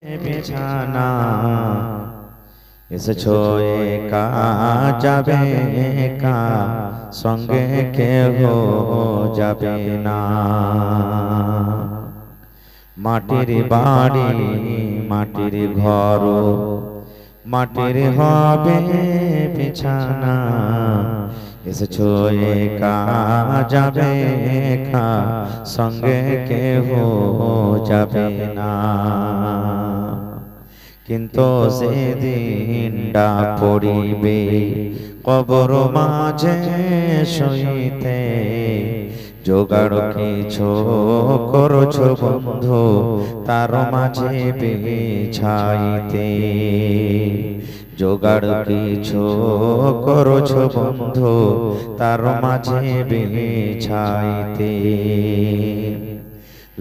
বিছানা এসেছো একা যাবে একা সঙ্গে কেহ যাবে না। মাটির বাড়ি মাটির ঘর মাটির হবে বিছানা এসেছো একা যাবে একা সঙ্গে কেহ যাবে না। কিন্তু সেদিনটা পড়িবে কবর মাঝে শুইতে জোগাড় কিছু করছো বন্ধু তার মাঝে বিছাইতে। জোগাড় কিছু করছো বন্ধু তার মাঝে বিছাইতে।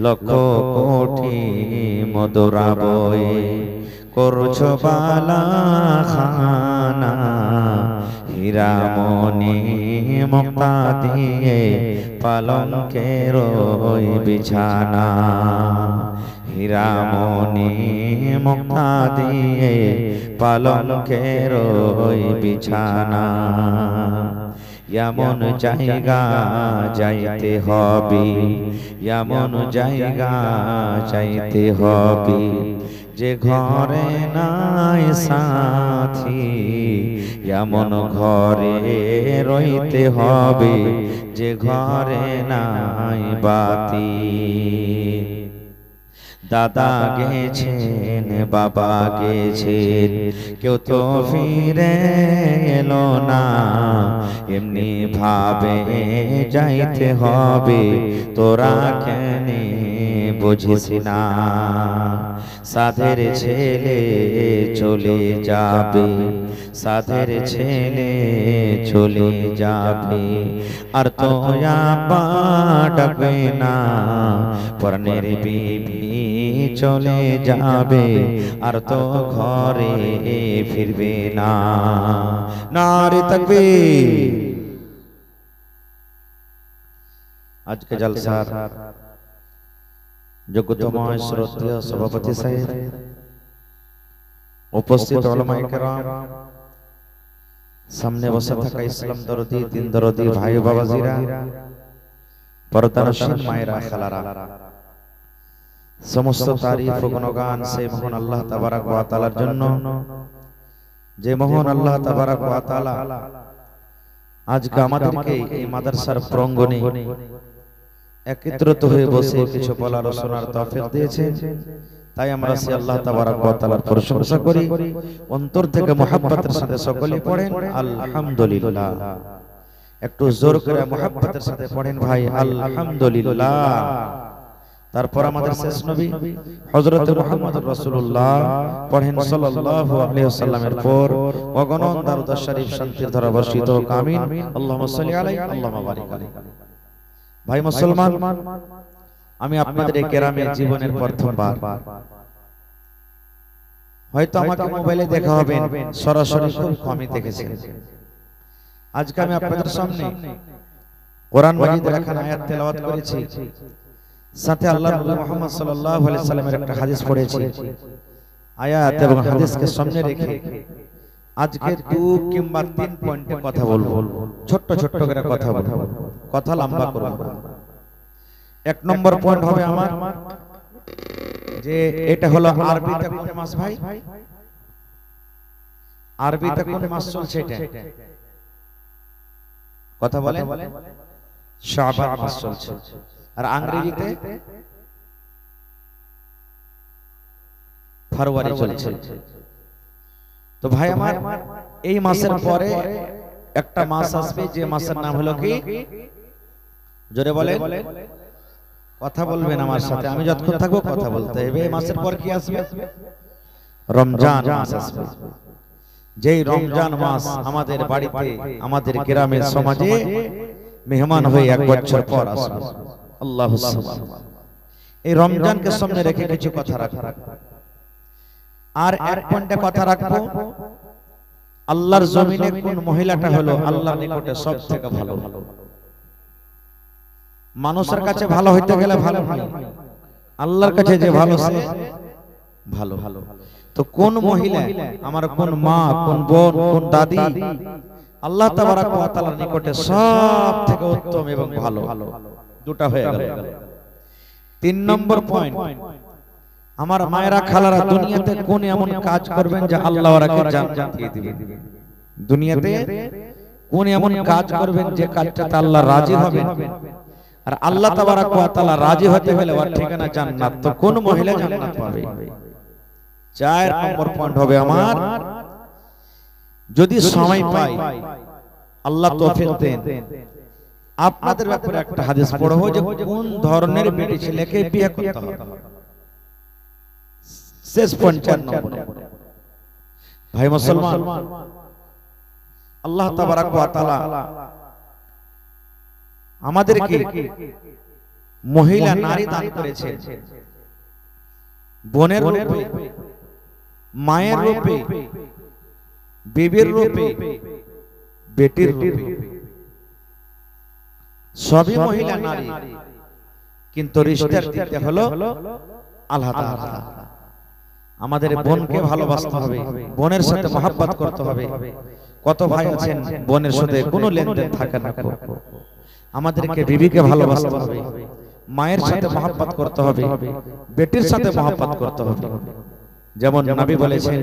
লক্ষ কোটি মধুরা বয়ে করছো বালা খানা হীরা মণি মুক্তা দিয়ে পালঙ্কের বিছানা। হীরা মণি মুক্তা দিয়ে পালঙ্কের বিছানা। এমন জায়গা যাইতে হবে এমন জায়গা যাইতে হবে যে ঘরে নাই সাথী। এমন ঘরে রইতে হবে যে ঘরে নাই বাতি। দাদা গেছেন বাবা গেছেন কেউ তো ফিরে এলো না। এমনি ভাবে যাইতে হবে তোরা কেন বুঝিস না। সাধের ছেলে চলে যাবে সাধের ছেলে চলে যাবে আর তো ডাকবে না। পরনের বিবি চলে যাবে আর তো ঘরে ফিরবে না। নারে তাকবীর। আজকে জলসার যোগ্যতম শ্রদ্ধেয় সভাপতি সাহেব, উপস্থিত উলামায়ে কেরাম, সামনে বসে থাকা ইসলাম দরদি দিন দরদি ভাই বাবাজিরা, পর্দানশীন মায়েরা খালারা, সমস্ত তারিফ ও গুণগান সেই মহান আল্লাহ তাবারক ওয়া তাআলার জন্য যে মহান আল্লাহ তাবারক ওয়া তাআলা আজকে আমাদেরকে এই মাদ্রাসার প্রাঙ্গণে একত্রিত হয়ে বসে কিছু বলার ও শোনার তৌফিক দিয়েছেন। তাই আমরা সেই আল্লাহ তাবারক ওয়া তাআলার প্রশংসা করি। অন্তর থেকে মুহাব্বতের সাথে সকলে পড়েন আলহামদুলিল্লাহ। একটু জোর করে মুহাব্বতের সাথে পড়েন ভাই আলহামদুলিল্লাহ। তারপর আমাদের শেষ নবী হযরত মুহাম্মদুর রাসূলুল্লাহ পড়েন সাল্লাল্লাহু আলাইহি ওয়াসাল্লামের পর অগণন দরুদ শরীফ শান্তির ধারা বর্ষিত হোক আমিন। আল্লাহুম্মা সাল্লি আলাইহি আল্লাহুম্মা বারিক আলাইহি। ভাই মুসলমান, আমি আপনাদের এই গ্রামে জীবনের প্রথমবার, হয়তো আমাকে মোবাইলে দেখা হবে, সরাসরি খুব কমই দেখেছেন। আজকে আমি আপনাদের সামনে কোরআন মাজিদের একখানা আয়াত তেলাওয়াত করেছি, সাথে আল্লাহর নবী মুহাম্মদ সাল্লাল্লাহু আলাইহি সাল্লামের একটা হাদিস পড়েছি। আয়াত এবং হাদিসকে সামনে রেখে আজকে 2 কিংবা 3 পয়েন্টে কথা বলবো। ছোট ছোট করে কথা বলবো, কথা লম্বা করব। 1 নম্বর পয়েন্ট হবে আমার যে এটা হলো আরবিতে কোন মাস ভাই? আরবিতে কোন মাস চলছে এটা? কথা বলেন। শাবান মাস চলছে। আর ইংরেজিতে ফরওয়ারি চলছে। তো ভাই আমার এই মাসের পরে একটা মাস আসবে যে মাসের নাম হলো কি? জোরে বলেন। কথা বলবেন আমার সাথে, আমি যতক্ষণ থাকবো কথা বলতে হবে। এই মাসের পর কি আসবে? রমজান মাস আসবে। যেই রমজান মাস আমাদের বাড়িতে আমাদের গ্রামের সমাজে মেহমান হয়ে 1 বছর পর আসবে। আল্লাহু সুবহানাহু। এই রমজানকে সামনে রেখে কিছু কথা রাখবো। আর 1 পয়েন্টে কথা রাখবো, আল্লাহর জমিনে কোন মহিলাটা হলো আল্লাহর নিকটে সবথেকে ভালো। মানুষের কাছে ভালো হইতে গেলে ভালো হয়, আল্লাহর কাছে যে ভালো সে ভালো। তো কোন মহিলা, আমার কোন মা, কোন বোন, কোন দাদি আল্লাহ তাবারক ওয়া তাআলার নিকটে সব থেকে উত্তম এবং ভালো? দুটা হয়ে গেল। 3 নম্বর পয়েন্ট, আমার মায়েরা খালারা দুনিয়াতে কোন এমন কাজ করবেন যে আল্লাহ ওরাকে জান্নাত দিয়ে দিবেন? দুনিয়াতে কোন এমন কাজ করবেন যে কাজটাতে আল্লাহ রাজি হবেন? আর আল্লাহ তাবারক ওয়া তাআলা রাজি হতে হলে ওর ঠিকানা জান্নাত। তো কোন মহিলা জান্নাত পাবে? 4 নম্বর পয়েন্ট হবে আমার, যদি সময় পাই, আল্লাহ তৌফিক দেন, আপনাদের ব্যাপারে একটা হাদিস পড়বো যে কোন ধরনের বেটি ছেলেকে বিয়ে করতে হবে। শেষ পয়েন্ট 4 নম্বর। ভাই মুসলমান, আল্লাহ তাবারক ওয়া তাআলা আমাদেরকে মহিলা নারী দান করেছেন, বোনের রূপে, মায়ের রূপে, বিবির রূপে, বেটির রূপে, সবই মহিলা নারী, কিন্তু রিশতার দিতে হলো আলাদা আলাদা। আমাদের বোনকে ভালোবাসতে হবে, বোনের সাথে মহব্বত করতে হবে। কত ভাই আছেন বোনের সাথে কোনো লেনদেন থাকে না, আমাদেরকে বিবিকে ভালোবাসতে হবে, মায়ের সাথে মহব্বত করতে হবে, বেটির সাথে মহব্বত করতে হবে। যেমন নবী বলেছেন,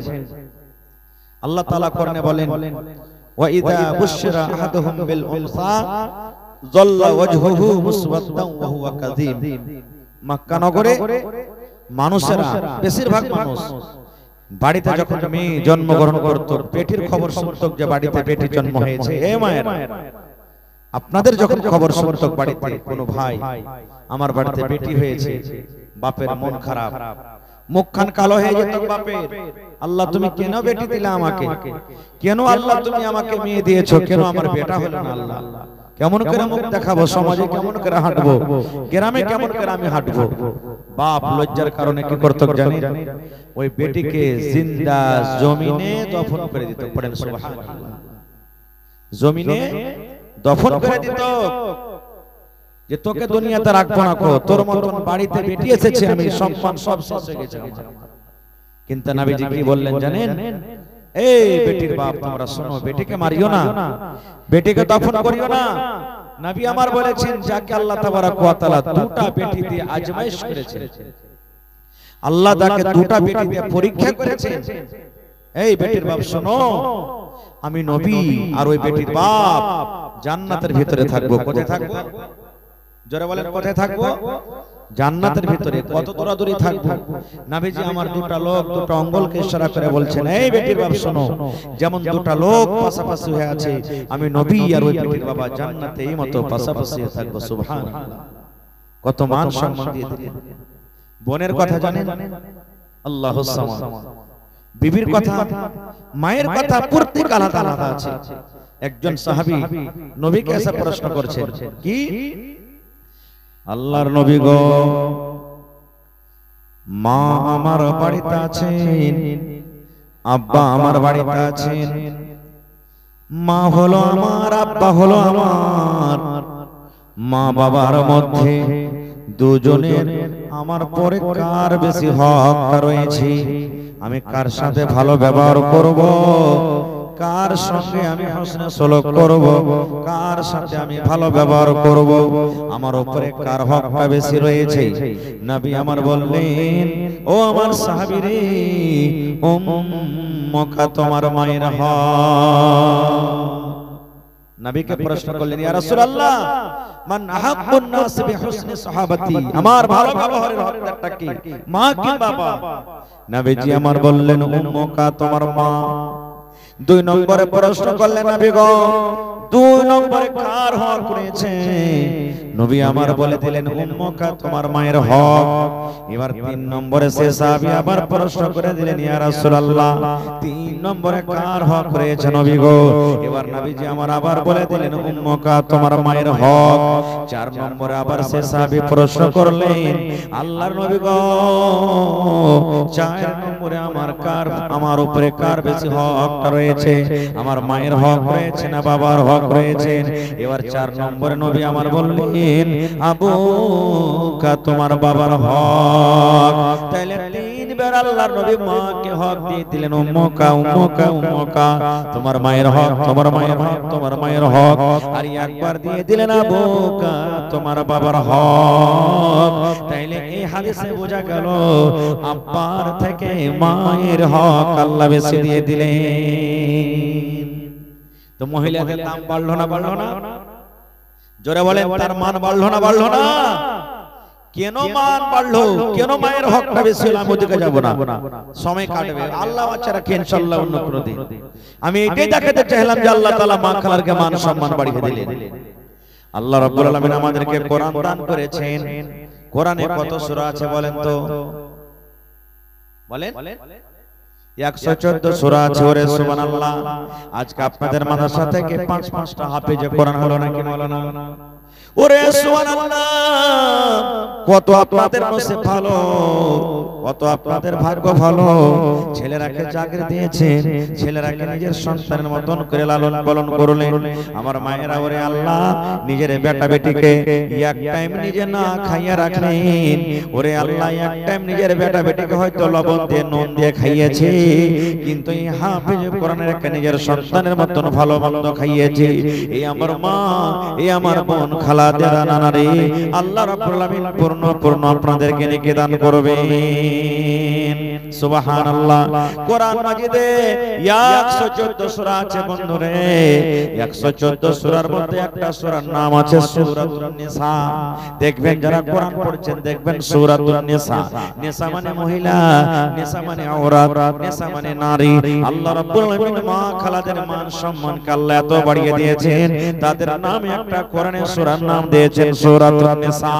আল্লাহ তাআলা কোরআনে বলেন, ওয়া ইযা বুশিরা আহাদুহুম বিল উনসা যাল্লা ওয়াজহুহু মুসওয়াদ্দান ওয়া হুয়া কাযীম। মক্কা নগরে মানুষেরা, বেশিরভাগ মানুষ বাড়িতে যখন মেয়ে জন্মগ্রহণ করত, পেটির খবর শুনত যে বাড়িতে বেটি জন্ম হয়েছে, এ মায়েরা আপনাদের যখন খবর শুনত বাড়িতে কোনো ভাই আমার বাড়িতে বেটি হয়েছে, বাপের মন খারাপ, মুখখান কালো হয়ে যেত বাপের। আল্লাহ তুমি কেন বেটি দিলা আমাকে? কেন আল্লাহ তুমি আমাকে মেয়ে দিয়েছো? কেন আমার বেটা হলো না? আল্লাহ কেমন করে মুখ দেখাবো? সমাজে কেমন করে হাঁটবো? গ্রামে কেমন করে আমি হাঁটবো? বাপ লজ্জার কারণে কি করত জানেন? ওই বেটিকে জিন্দা জমিনে দফন করে দিত। পড়েন সুবহানাল্লাহ। জমিনে দফন করে দিত যে তোকে দুনিয়াতে রাখবো না, তোর মতন বাড়িতে বেটি এসেছে, আমি সম্মান সব শেষ হয়ে গেছে। কিন্তু নবীজি কি বললেন জানেন? এই বেটির বাপ, তোমরা শোনো, বেটিকে মারিও না, বেটিকে দফন করিও না। নবী আমার বলেছেন, যাকে আল্লাহ তাবারক ওয়া তাআলা দুটা বেটি দিয়ে আজমাইশ করেছেন, আল্লাহ তাকে দুটা বেটি দিয়ে পরীক্ষা করেছেন, এই বেটির বাপ শোনো, আমি নবী আর ওই বেটির বাপ জান্নাতের ভিতরে থাকবো। কোথায় থাকবো? জোরে বলেন, কোথায় থাকবো? জান্নাতের ভিতরে। কত দূরাদূরি থাকবো? নবীজি আমার দুটা লোক, দুটা অঙ্গলকে ইশারা করে বলছেন, এই বেটির বাপ শোনো, যেমন দুটা লোক পাশাপাশি হয়ে আছে, আমি নবী আর ওই বেটির বাবা জান্নাতে এই মতো পাশাপাশি থাকবো। সুবহানাল্লাহ, কত মান সম্মান দিয়ে দিলেন। বোনের কথা জানেন? আল্লাহুস সামাদ। বিবির কথা, মায়ের কথা প্রত্যেক আলাদা আলাদা আছে। একজন সাহাবী নবীকে এসে প্রশ্ন করছেন, কি আল্লাহর নবী গো, মা আমার বাড়িতে আছেন, আব্বা আমার বাড়িতে আছেন, মা হলো আমার, আব্বা হলো আমার, মা বাবার মধ্যে দুজনের আমার পরে কার বেশি হক রয়েছে? আমি কার সাথে ভালো ব্যবহার করব, কার সঙ্গে আমি হোসনে সলুক করব, কার সাথে আমি ভালো ব্যবহার করব, আমার উপরে কার হকটা বেশি রয়েছে? নবী আমার বললেন, ও আমার সাহাবী রে, উম্মুকা তোমার মায়ের হক। নবীকে প্রশ্ন করলেন, ইয়া রাসূলুল্লাহ, মান আহাব্বুন নাস বিহুসনি সাহাবাতি, আমার ভালো ব্যবহারের হকটা কি, মা কি বাবা? নবীজি আমার বললেন, উম্মুকা তোমার মা। 2 নম্বরে প্রশ্ন করলেন, নবী গো, 2 নম্বরে কার হক রয়েছে? নবী আমার বলে দিলেন, উম্মুকা তোমার মায়ের হক। এবার 3 নম্বরে সে সাহাবী আবার প্রশ্ন করে দিলেন, ইয়া রাসূলুল্লাহ, 3 নম্বরে কার হক রয়েছে নবী গো? এবার নবীজি আমার আবার বলে দিলেন, উম্মুকা তোমার মায়ের হক। 4 নম্বরে আবার সে সাহাবী প্রশ্ন করলেন, আল্লাহর নবী গো, 4 নম্বরে আমার উপরে কার বেশি হকটা রয়েছে? আমার মায়ের হক রয়েছে না বাবার হক রয়েছে? এবার 4 নম্বরে নবী আমার বললেন, আবুকা তোমার বাবার হক। তাহলে 3 এইবার আল্লাহর নবী মাকে হক দিয়ে দিলেন, উম্মুকা উম্মুকা উম্মুকা, তোমার মায়ের হক, তোমার মায়ের হক, তোমার মায়ের হক। আর একবার দিয়ে দিলেন আবুকা, তোমার বাবার হক। তাইলে এই হাদিসে বোঝা গেল আব্বার থেকে মায়ের হক আল্লাহ বেশি দিয়ে দিলেন। তো মহিলাদের দাম বাড়লো না বাড়লো না? জোরে বলেন, তার মান বাড়লো না বাড়লো না? কেন মান বাড়লো? কেন মায়ের হকটা বেশি হলো? আমি ওদিকে যাব না, সময় কাটবে। আল্লাহ বাচ্চা রাখে ইনশাআল্লাহ অন্য কোনো দিন। আমি এটাই দেখাতে চাইলাম যে আল্লাহ তাআলা মা খালারকে মান সম্মান বাড়িয়ে দিলেন। আল্লাহ রাব্বুল আলামিন আমাদেরকে কোরআন দান করেছেন। কোরআনে কত সূরা আছে বলেন তো? বলেন। 114 সূরা আছে। ওরে সুবহানাল্লাহ। আজকে আপনাদের মাদ্রাসা থেকে 5-5টা হাফেজে কোরআন হলো নাকি মাওলানা? ওরে সুবহানাল্লাহ, কত আপনাদের নসিব ভালো, কত আপনাদের ভাগ্য ভালো। ছেলেরাকে চাকরি দিয়েছেন, ছেলেরাকে নিজের সন্তানের মতন করে লালন পালন করলেন। আমার মায়েরা, ওরে আল্লাহ, নিজের বেটা বেটিকে এক টাইম নিজে না খাইয়া রাখলেন। ওরে আল্লাহ, এক টাইম নিজের বেটা বেটিকে হয়তো লবণ দিয়ে নুন দিয়ে খাইয়েছে, কিন্তু এই হাফেজ কোরআনের একটা নিজের সন্তানের মতন ভালো মন্দ খাইয়েছে। এই আমার মা, এই আমার বোন, খালা, দাদা, নানা রে, আল্লাহ রাব্বুল আলামিন পূর্ণ পূর্ণ আপনাদেরকে নেকি দান করবেন। সুবহানাল্লাহ। কোরআন মাজিদে 114 সূরা আছে বন্ধুরে। 114 সূরার মধ্যে একটা সূরার নাম আছে সূরাতুন নিসা। দেখবেন যারা কোরআন পড়ছেন দেখবেন সূরাতুন নিসা। নিসা মানে মহিলা, নিসা মানে আওরাত, নিসা মানে নারী। আল্লাহ রাব্বুল আলামিন মা খালাদের মান সম্মানকে আল্লাহ এত বাড়িয়ে দিয়েছেন, তাদের নামে একটা কোরআনের সূরার নাম দিয়েছেন সূরাতুন নিসা।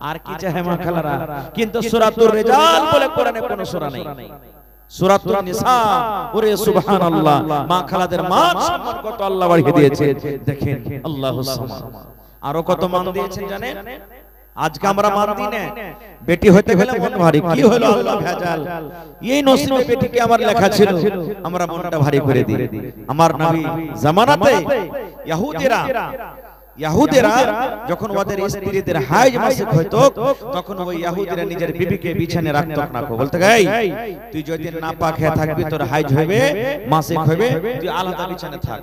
আর কি চাহে মা খালারা? কিন্তু সূরাতুর রিজাল বলে কোরআনে কোনো সূরা নেই। সূরাতুন নিসা, ওরে সুবহানাল্লাহ, মা খালাদের মান সম্মান কত আল্লাহ বাড়িয়ে দিয়েছেন দেখেন। আল্লাহুস সামাদ। আরো কত মান দিয়েছেন জানেন? আজকে আমরা মান দিই না, বেটি হতে গেলে মন ভারী। কি হলো আল্লাহ ভেজাল, এই নসিবে বেটিকে আমার লেখা ছিল, আমরা মনটা ভারী করে দিই। আমার নবী জামানাতে ইহুদিরা যখন ওদের স্ত্রীদের হাইজ মাসিক হইতো, তখন ওই ইহুদিরা নিজের বিবিকে বিছানে রাখতো না। বলতে গাই, তুই যদি নাপাক হয়ে থাকবি, তোর হাইজ হবে, মাসিক হবে, তুই আলাদা বিছানে থাক,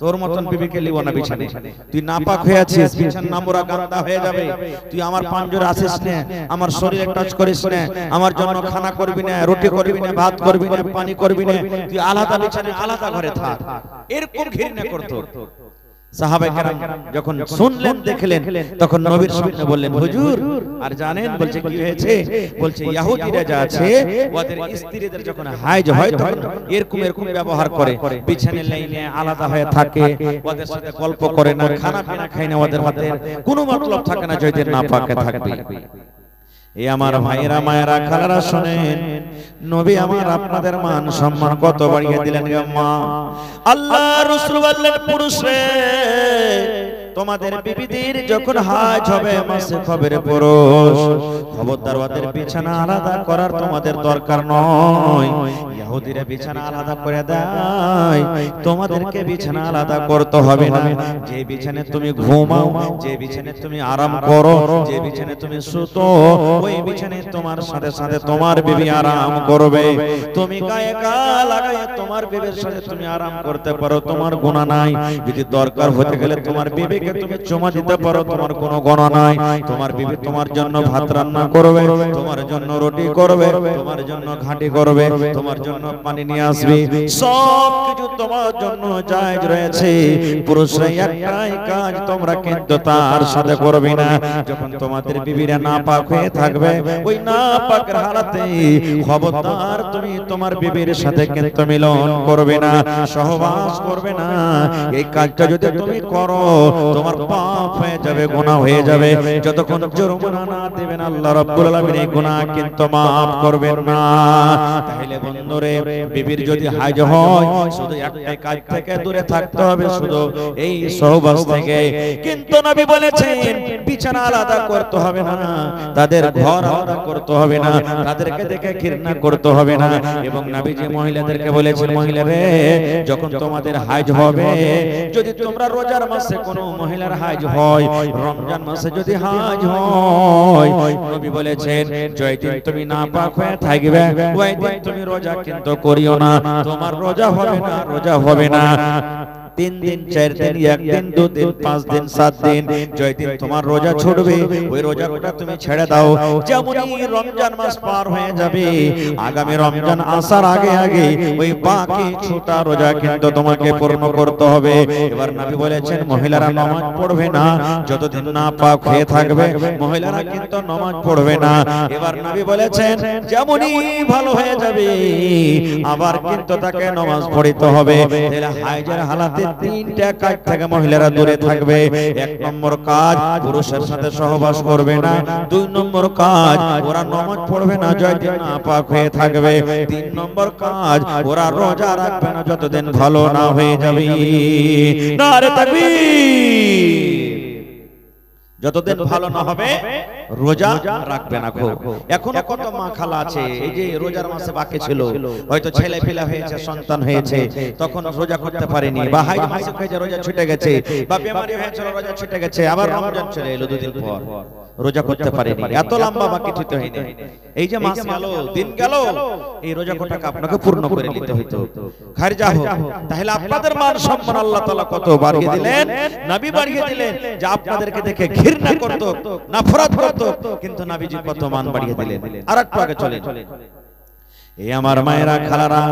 তোর মতন বিবিকে লিব না বিছানে। তুই নাপাক হয়ে আছিস, বিছানা নামরা গান্দা হয়ে যাবে, তুই আমার পাঞ্জরে আসিস না, আমার শরীরে টাচ করিস না, আমার জন্য খানা করবি না, রুটি করবি না, ভাত করবি না, পানি করবি না, তুই আলাদা বিছানে আলাদা ঘরে থাক। এরকম ঘৃণা করতো। সাহাবায়ে কেরাম যখন শুনলেন দেখলেন, তখন নবীর সামনে বললেন, হুজুর আর জানেন? বলছে কি হয়েছে? বলছে ইহুদিরা যা আছে ওদের স্ত্রীদের যখন হাইজ হয় তখন এরকম এরকম ব্যবহার করে, বিছানে লাইনে আলাদা হয়ে থাকে, ওদের সাথে গল্প করে না, খানা পিনা খায় না, ওদের হাতে কোনো মতলব থাকে না যদি না পাকে থাকবে। এই আমার ভাইরা, মায়েরা, খালারা শুনেন, নবী আমার আপনাদের মান সম্মান কত বাড়িয়ে দিলেন গো মা। আল্লাহ রাসূল বললেন, পুরুষে তোমাদের বিবিদের যখন হাজ হবে, মাসে খবরে পুরুষ, খবরদার ওদের বিছানা আলাদা করার তোমাদের দরকার নয়। ইহুদিরা বিছানা আলাদা করে দেয়, তোমাদেরকে বিছানা আলাদা করতে হবে না। যে বিছানে তুমি ঘুমাও, যে বিছানে তুমি আরাম করো, যে বিছানে তুমি শুতো, ওই বিছানে তোমার সাথে সাথে তোমার বিবি আরাম করবে। তুমি গায়ে গা লাগায় তোমার বিবির সাথে তুমি আরাম করতে পারো, তোমার গুনাহ নাই। যদি দরকার হতে গেলে তোমার বিবিকে তুমি চুমা দিতে পারো, তোমার কোনো গুনাহ নাই। তোমার বিবি তোমার জন্য ভাত রান্না করবে, তোমার জন্য রুটি করবে, তোমার জন্য ঘাটি করবে, তোমার জন্য পানি নিয়ে আসবে, সব কিছু তোমার জন্য জায়েজ রয়েছে। পুরুষরা একটাই কাজ তোমরা কিন্তু তার সাথে করবে না। যখন তোমাদের বিবিরা নাপাক হয়ে থাকবে, ওই নাপাকের হালাতে খবরদার তুমি তোমার বিবির সাথে কিন্তু মিলন করবে না, সহবাস করবে না। এই কাজটা যদি তুমি করো, তোমার পাপ হয়ে যাবে, গুনাহ হয়ে যাবে। যতক্ষণ জরিমানা না দেবেন আল্লাহ রাব্বুল আলামিন এই গুনাহ কিন্তু maaf করবেন না। তাহলে বন্ধুরে, বিবির যদি হাজ হয়, শুধু একটাই কাজ থেকে দূরে থাকতে হবে, শুধু এই সহবাস থেকে। কিন্তু নবী বলেছেন বিছানা আলাদা করতে হবে না, তাদের ঘর আলাদা করতে হবে না, তাদেরকে দেখে ঘৃণা করতে হবে না। এবং নবী যে মহিলাদেরকে বলেছেন, মহিলারে যখন তোমাদের হাজ হবে, যদি তোমরা রোজার মাসে কোনো মহিলার হাজ হয়, রমজান মাসে যদি হাজ হয়, নবী বলেছেন যেই দিন তুমি নাপাক হয়ে থাকবে ওই দিন তুমি রোজা কিন্তু করিও না, তোমার রোজা হবে না, রোজা হবে না। 3 দিন 4 দিন 1 দিন 2 দিন 5 দিন 7 দিন যেই দিন তোমার রোজা ছুটবে ওই রোজাটা তুমি ছেড়ে দাও। যেমনই রমজান মাস পার হয়ে যাবে, আগামী রমজান আসার আগে আগে ওই বাকি ছোটা রোজা কিন্তু তোমাকে পূর্ণ করতে হবে। এবার নবী বলেছেন মহিলারা নামাজ পড়বে না যতদিন না পাক হয়ে থাকবে, মহিলারা কিন্তু নামাজ পড়বে না। এবার নবী বলেছেন যেমনই ভালো হয়ে যাবে আবার কিন্তু তাকে নামাজ পড়তে হবে। তাহলে হাইজের হালাতে 3টা কাজ থেকে মহিলারা দূরে থাকবে। 1 নম্বর কাজ পুরুষের সাথে সহবাস করবে না, 2 নম্বর কাজ ওরা নামাজ পড়বে না যতদিন নাপাক হয়ে থাকবে, 3 নম্বর কাজ ওরা রোজা রাখবে না যতদিন ভালো না হয়ে যাবে। নারে তাকবীর! যতদিন ভালো না হবে রোজা রাখবে না। এখনো কত মা খালা আছে এই যে রোজার মাসে বাকি ছিল, হয়তো ছেলে ফেলা হয়েছে, সন্তান হয়েছে, তখন রোজা করতে পারেনি, বা হাই মাসে হয়েছে রোজা ছুটে গেছে, বা বেমারি হয়েছিল রোজা ছুটে গেছে, আবার রমজান চলে এলো 2 দিন পর, রোজা করতে পারেনি। এত লম্বা বাকি ঠিক হয়নি। এই যে মাস গেল, দিন গেল, এই রোজা কোটাকে আপনাকে পূর্ণ করে নিতে হইতো। খারিজা হোক। তাহলে আপনাদের মান সম্মান আল্লাহ তাআলা কত বাড়িয়ে দিলেন, নবী বাড়িয়ে দিলেন, যে আপনাদেরকে দেখে ঘৃণা করত, নফরত করত, কিন্তু নবীজি কত মান বাড়িয়ে দিলেন। আরেকটু আগে চলেন। এই আমার মায়েরা খালারা,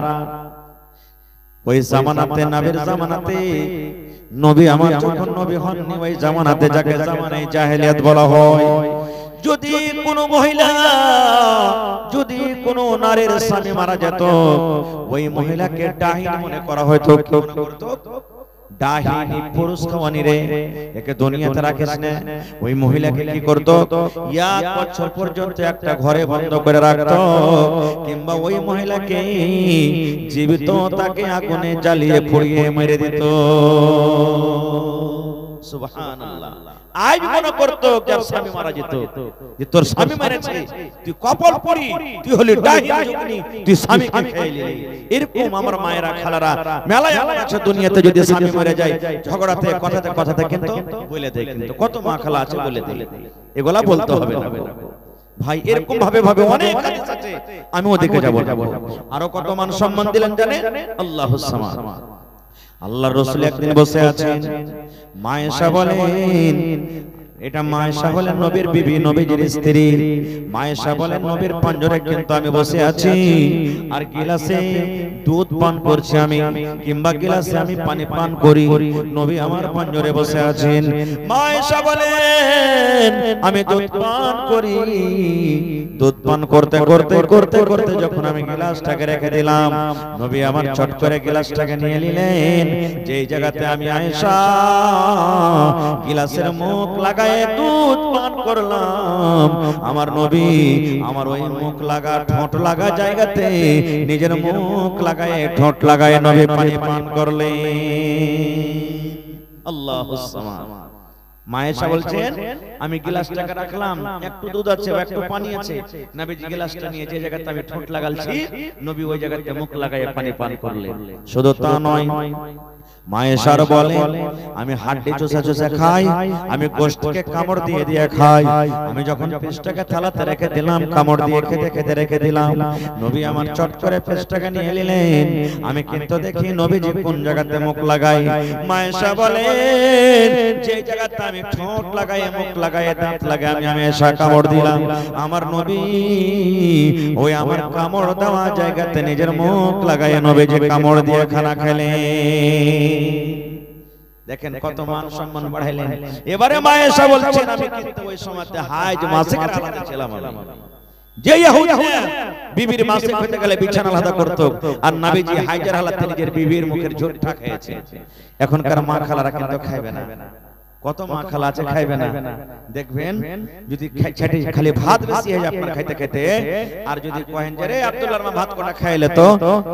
ওই জামানাতে, নবীর জামানাতে, নবী আমার যখন নবী হননি ওই জামানাতে, যাকে জামানায়ে জাহেলিয়াত বলা হয়, যদি কোনো মহিলা, যদি কোনো নারীর স্বামী মারা যেত, ওই মহিলাকে ডাহিন মনে করা হয়তো। কি মনে করতো? ডাহিনী, পুরুষ খাওয়ানি রে, একে দুনিয়াতে রাখিস না। ওই মহিলাকে কি করতো? 1 বছর পর্যন্ত একটা ঘরে বন্ধ করে রাখতো, কিংবা ওই মহিলাকে জীবিত তাকে আগুনে জ্বালিয়ে পুড়িয়ে মেরে দিত। সুবহানাল্লাহ। আজ মনে করতো যার স্বামী মারা যেত, যে তোর স্বামী মেরেছে, তুই কপাল পড়ি, তুই হলি ডাহিনী যোগিনী, তুই স্বামীকে খেয়ে নিলি। এরকম আমার মায়েরা খালারা মেলায় আছে দুনিয়াতে, যদি স্বামী মরে যায় ঝগড়াতে কথাতে কথাতে কিন্তু বলে দেয়, কিন্তু কত মা খালা আছে বলে দেয়। এগুলা বলতে হবে না ভাই, এরকম ভাবে ভাবে অনেক হাদিস আছে, আমি ওদিকে যাব। আরো কত মান সম্মান দিলেন জানেন? আল্লাহুস সামাদ। আল্লাহর রাসূল একদিন বসে আছেন, মায়েশা বলেন, এটা মায়েশা হলেন নবীর বিবি, নবীজির স্ত্রী। মায়েশা বলেন নবীর পাঞ্জরে কিন্তু আমি বসে আছি, আর গিলাসে দুধ পান করছি আমি, কিংবা গিলাসে আমি পানি পান করি, নবী আমার পাঞ্জরে বসে আছেন। মায়েশা বলেন আমি দুধ পান করি, দুধ পান করতে করতে করতে করতে যখন আমি গিলাসটাকে রেখে দিলাম, নবী আমার চট করে গিলাসটাকে নিয়ে নিলেন। যেই জায়গাতে আমি আয়েশা গিলাসের মুখ লাগায় দুধ পান করলাম, আমার নবী আমার ওই মুখ লাগা, ঠোঁট লাগা জায়গাতে নিজের মুখ লাগায়, ঠোঁট লাগায় নবী পানি পান করলেন। আল্লাহুস সামাদ। মায়েশা বলছেন আমি গিলাসটাকে রাখলাম, একটু দুধ আছে, একটু পানি আছে, নবীজি গিলাসটা নিয়ে যে জায়গাতে আমি ঠোঁট লাগালছি, নবী ওই জায়গাতে মুখ লাগায় পানি পান করলেন। শুধু তা নয়, মায়েশার বলে আমি হাড্ডি চুষা চুষা খাই, আমি গোশতকে কামড় দিয়ে দিয়ে খাই। আমি যখন পেস্টটাকে থালাতে রেখে দিলাম, কামড় দিয়ে খেতে খেতে রেখে দিলাম, নবী আমার চট করে পেস্টটাকে নিয়ে নিলেন। আমি কিন্তু দেখি নবীজি কোন জায়গাতে মুখ লাগাই। মায়েশা বলেন যে জায়গাতে আমি ঠোঁট লাগাই, মুখ লাগাই, দাঁত লাগাই, আমি মায়েশা কামড় দিলাম, আমার নবী ওই আমার কামড় দেওয়া জায়গাতে নিজের মুখ লাগাই নবীজি কামড় দিয়ে খানা খেলেন। দেখেন কত মান সম্মান বাড়াইলেন। এবারে মায়েশা বলছেন আমি কিন্তু ওই সময়তে হাজ মাসিক আলাদা ছিলাম। যে ইহুদিরা বিবির মাসিক হতে গেলে বিছানা আলাদা করত, আর নবীজি হাজের হালাতে নিজের বিবির মুখের ঝোঁটা খেয়েছে। এখনকার মা খালারা কিন্তু খাইবে না। কত মা খালা আছে খাইবে না। দেখবেন যদি খালি ভাত বেশি হয়ে যায় আপনার খাইতে খাইতে, আর যদি কহেন যে রে আব্দুল্লাহর মা ভাত কোটা খাইলে, তো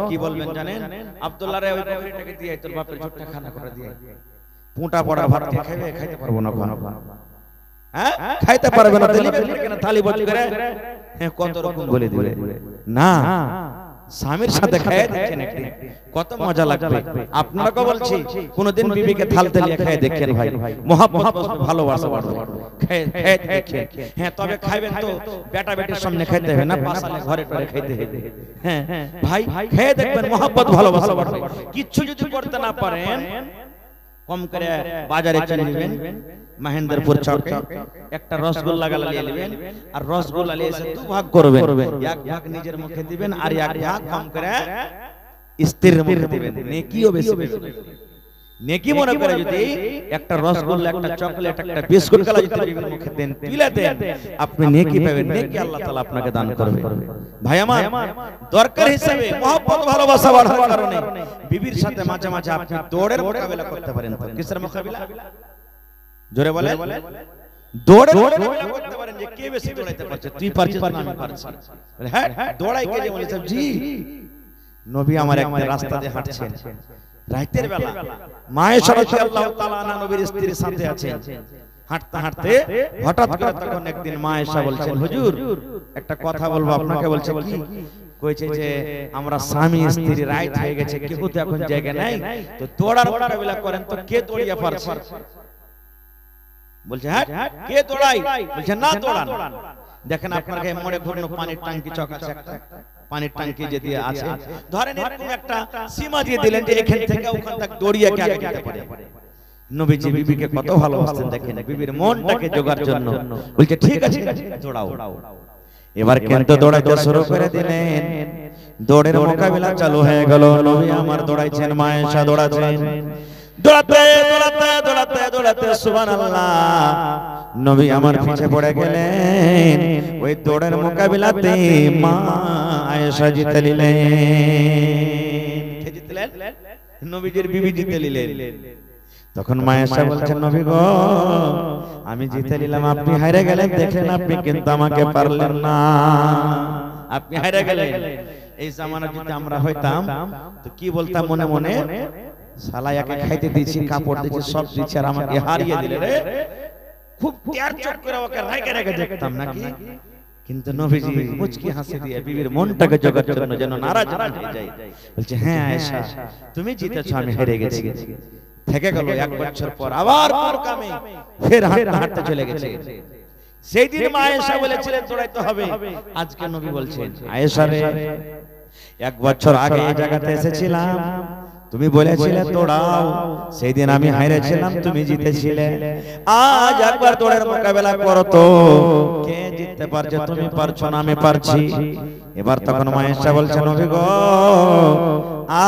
কি বলবেন জানেন? আব্দুল্লাহ রে ওই বকরিটাকে দিয়ে তোর বাপের ঝোঁটা খানা করে দিয়ে, পুঁটা পড়া ভাত খাইবে, খাইতে পারবো না কোনো, হ্যাঁ খাইতে পারবে না, দিলি কেন থালি বজ করে, হ্যাঁ কত রকম বলে দিবে না। স্বামীর সাথে খেয়ে দেখেন একদিন কত মজা লাগবে। আপনাকে বলছি কোনদিন বিবিকে থাল তেলিয়ে খেয়ে দেখেন ভাই, মহব্বত ভালোবাসা বাড়বে। খেয়ে দেখেন। হ্যাঁ, তবে খাইবেন তো বেটা বেটির সামনে খেতে হবে না, পাশালে ঘরে ঘরে খেতে হবে। হ্যাঁ ভাই, খেয়ে দেখবেন মহব্বত ভালোবাসা বাড়বে। কিচ্ছু যদি করতে না পারেন, কম করে বাজারে চলে যাবেন, মহেন্দ্রপুর চকে একটা রসগোল্লা গালা নিয়ে নেবেন, আর রসগোল্লা নিয়ে এসে দু ভাগ করবেন, এক ভাগ নিজের মুখে দিবেন আর এক ভাগ কম করে স্ত্রীর মুখে দিবেন। নেকিও বেশি পাবেন। নেকি মনে করে যদি একটা রসগোল্লা, একটা চকলেট, একটা বিস্কুট গালা যদি বিবির মুখে দেন, তুলে দেন, আপনি নেকি পাবেন। নেকি আল্লাহ তাআলা আপনাকে দান করবে। ভাই আমার, দরকার হিসেবে মহব্বত ভালোবাসা বাড়ার কারণে বিবির সাথে মাঝে মাঝে আপনি দৌড়ের মোকাবেলা করতে পারেন। তো কিসের মোকাবেলা? জোরে বলেন। দৌড়ের মোকাবেলা করতে পারেন যে কে বেশি দৌড়াইতে পারছে, তুই পারছিস না আমি পারছি। হ্যাঁ, দৌড়াই কে যে বলে সাহেব জি। নবী আমার একটা রাস্তা দিয়ে হাঁটছেন রাতের বেলা, মায়েশা রাদিয়াল্লাহু তাআলা আনহা নবীর স্ত্রীর সাথে আছেন। হাঁটতে হাঁটতে হঠাৎ করে তখন একদিন মায়েশা বলছেন, হুজুর একটা কথা বলবো আপনাকে। বলছে কি? কইছে যে আমরা স্বামী স্ত্রী রাত হয়ে গেছে, কেউ তো এখন জায়গা নাই, তো দৌড়ার মোকাবেলা করেন তো কে দৌড়িয়ে পারছে? বলছে হ্যাঁ, কে দৌড়াই? বলছে না দৌড়ান। দেখেন আপনার গায়ে মোড়ে ঘুরনো পানির ট্যাঙ্কি চক আছে, একটা পানির ট্যাঙ্কি যদি আছে, ধরেন এরকম একটা সীমা দিয়ে দিলেন যে এখান থেকে ওখান তক দৌড়িয়ে কে আগে যেতে পারে। নবীজি বিবিকে কত ভালোবাসতেন দেখেন, বিবির মনটাকে জোগার জন্য বলছে ঠিক আছে দৌড়াও। এবার কিন্তু দৌড়াইতে শুরু করে দিলেন, দৌড়ের মোকাবেলা চালু হয়ে গেল। নবী আমার দৌড়াইছেন, মায়েশা দৌড়াচ্ছেন, দৌড়াতে দৌড়াতে দৌড়াতে দৌড়াতে সুবহানাল্লাহ নবী আমার পিছে পড়ে গেলেন। ওই দৌড়ের মোকাবিলাতে মা আয়েশা জিতে নিলেন। কে জিতলেন? নবীজির বিবি জিতে নিলেন। তখন মা আয়েশা বলছেন, নবী গো আমি জিতে নিলাম, আপনি হেরে গেলেন। দেখেন আপনি কিন্তু আমাকে পারলেন না, আপনি হেরে গেলেন। এই জামানা যদি আমরা হইতাম তো কি বলতাম মনে মনে, শালায়াকে খাইতে দিয়েছি, কাপড় দিয়েছি, সব দিয়েছি, আর আমাকে হারিয়ে দিলে রে। খুব ত্যার চক করে ওকে রাগে রাগে দেখতাম নাকি। কিন্তু নবীজি মুচকি হাসি দিয়ে বিবির মনটাকে জোগাড় জন্য যেন নারাজ না হয়ে যায়, বলছে হ্যাঁ আয়েশা তুমি জিতেছো, আমি হেরে গেছি। থেকে গেল 1 বছর পর আবার কোন কামে ফের হাঁটতে হাঁটতে চলে গেছে। সেই দিন মা আয়েশা বলেছিলেন দৌড়াইতে হবে। আজকে নবী বলছেন, আয়েশা রে 1 বছর আগে এই জায়গাতে এসেছিলাম, তুমি বলেছিলে দৌড়াও, সেই দিন আমি হেরেছিলাম, তুমি জিতেছিলে। আজ একবার দৌড়ের মোকাবেলা করো তো, কে জিততে পারছে? তুমি পারছো না, আমি পারছি। এবার তখন মায়েশা বলছেন, নবী গো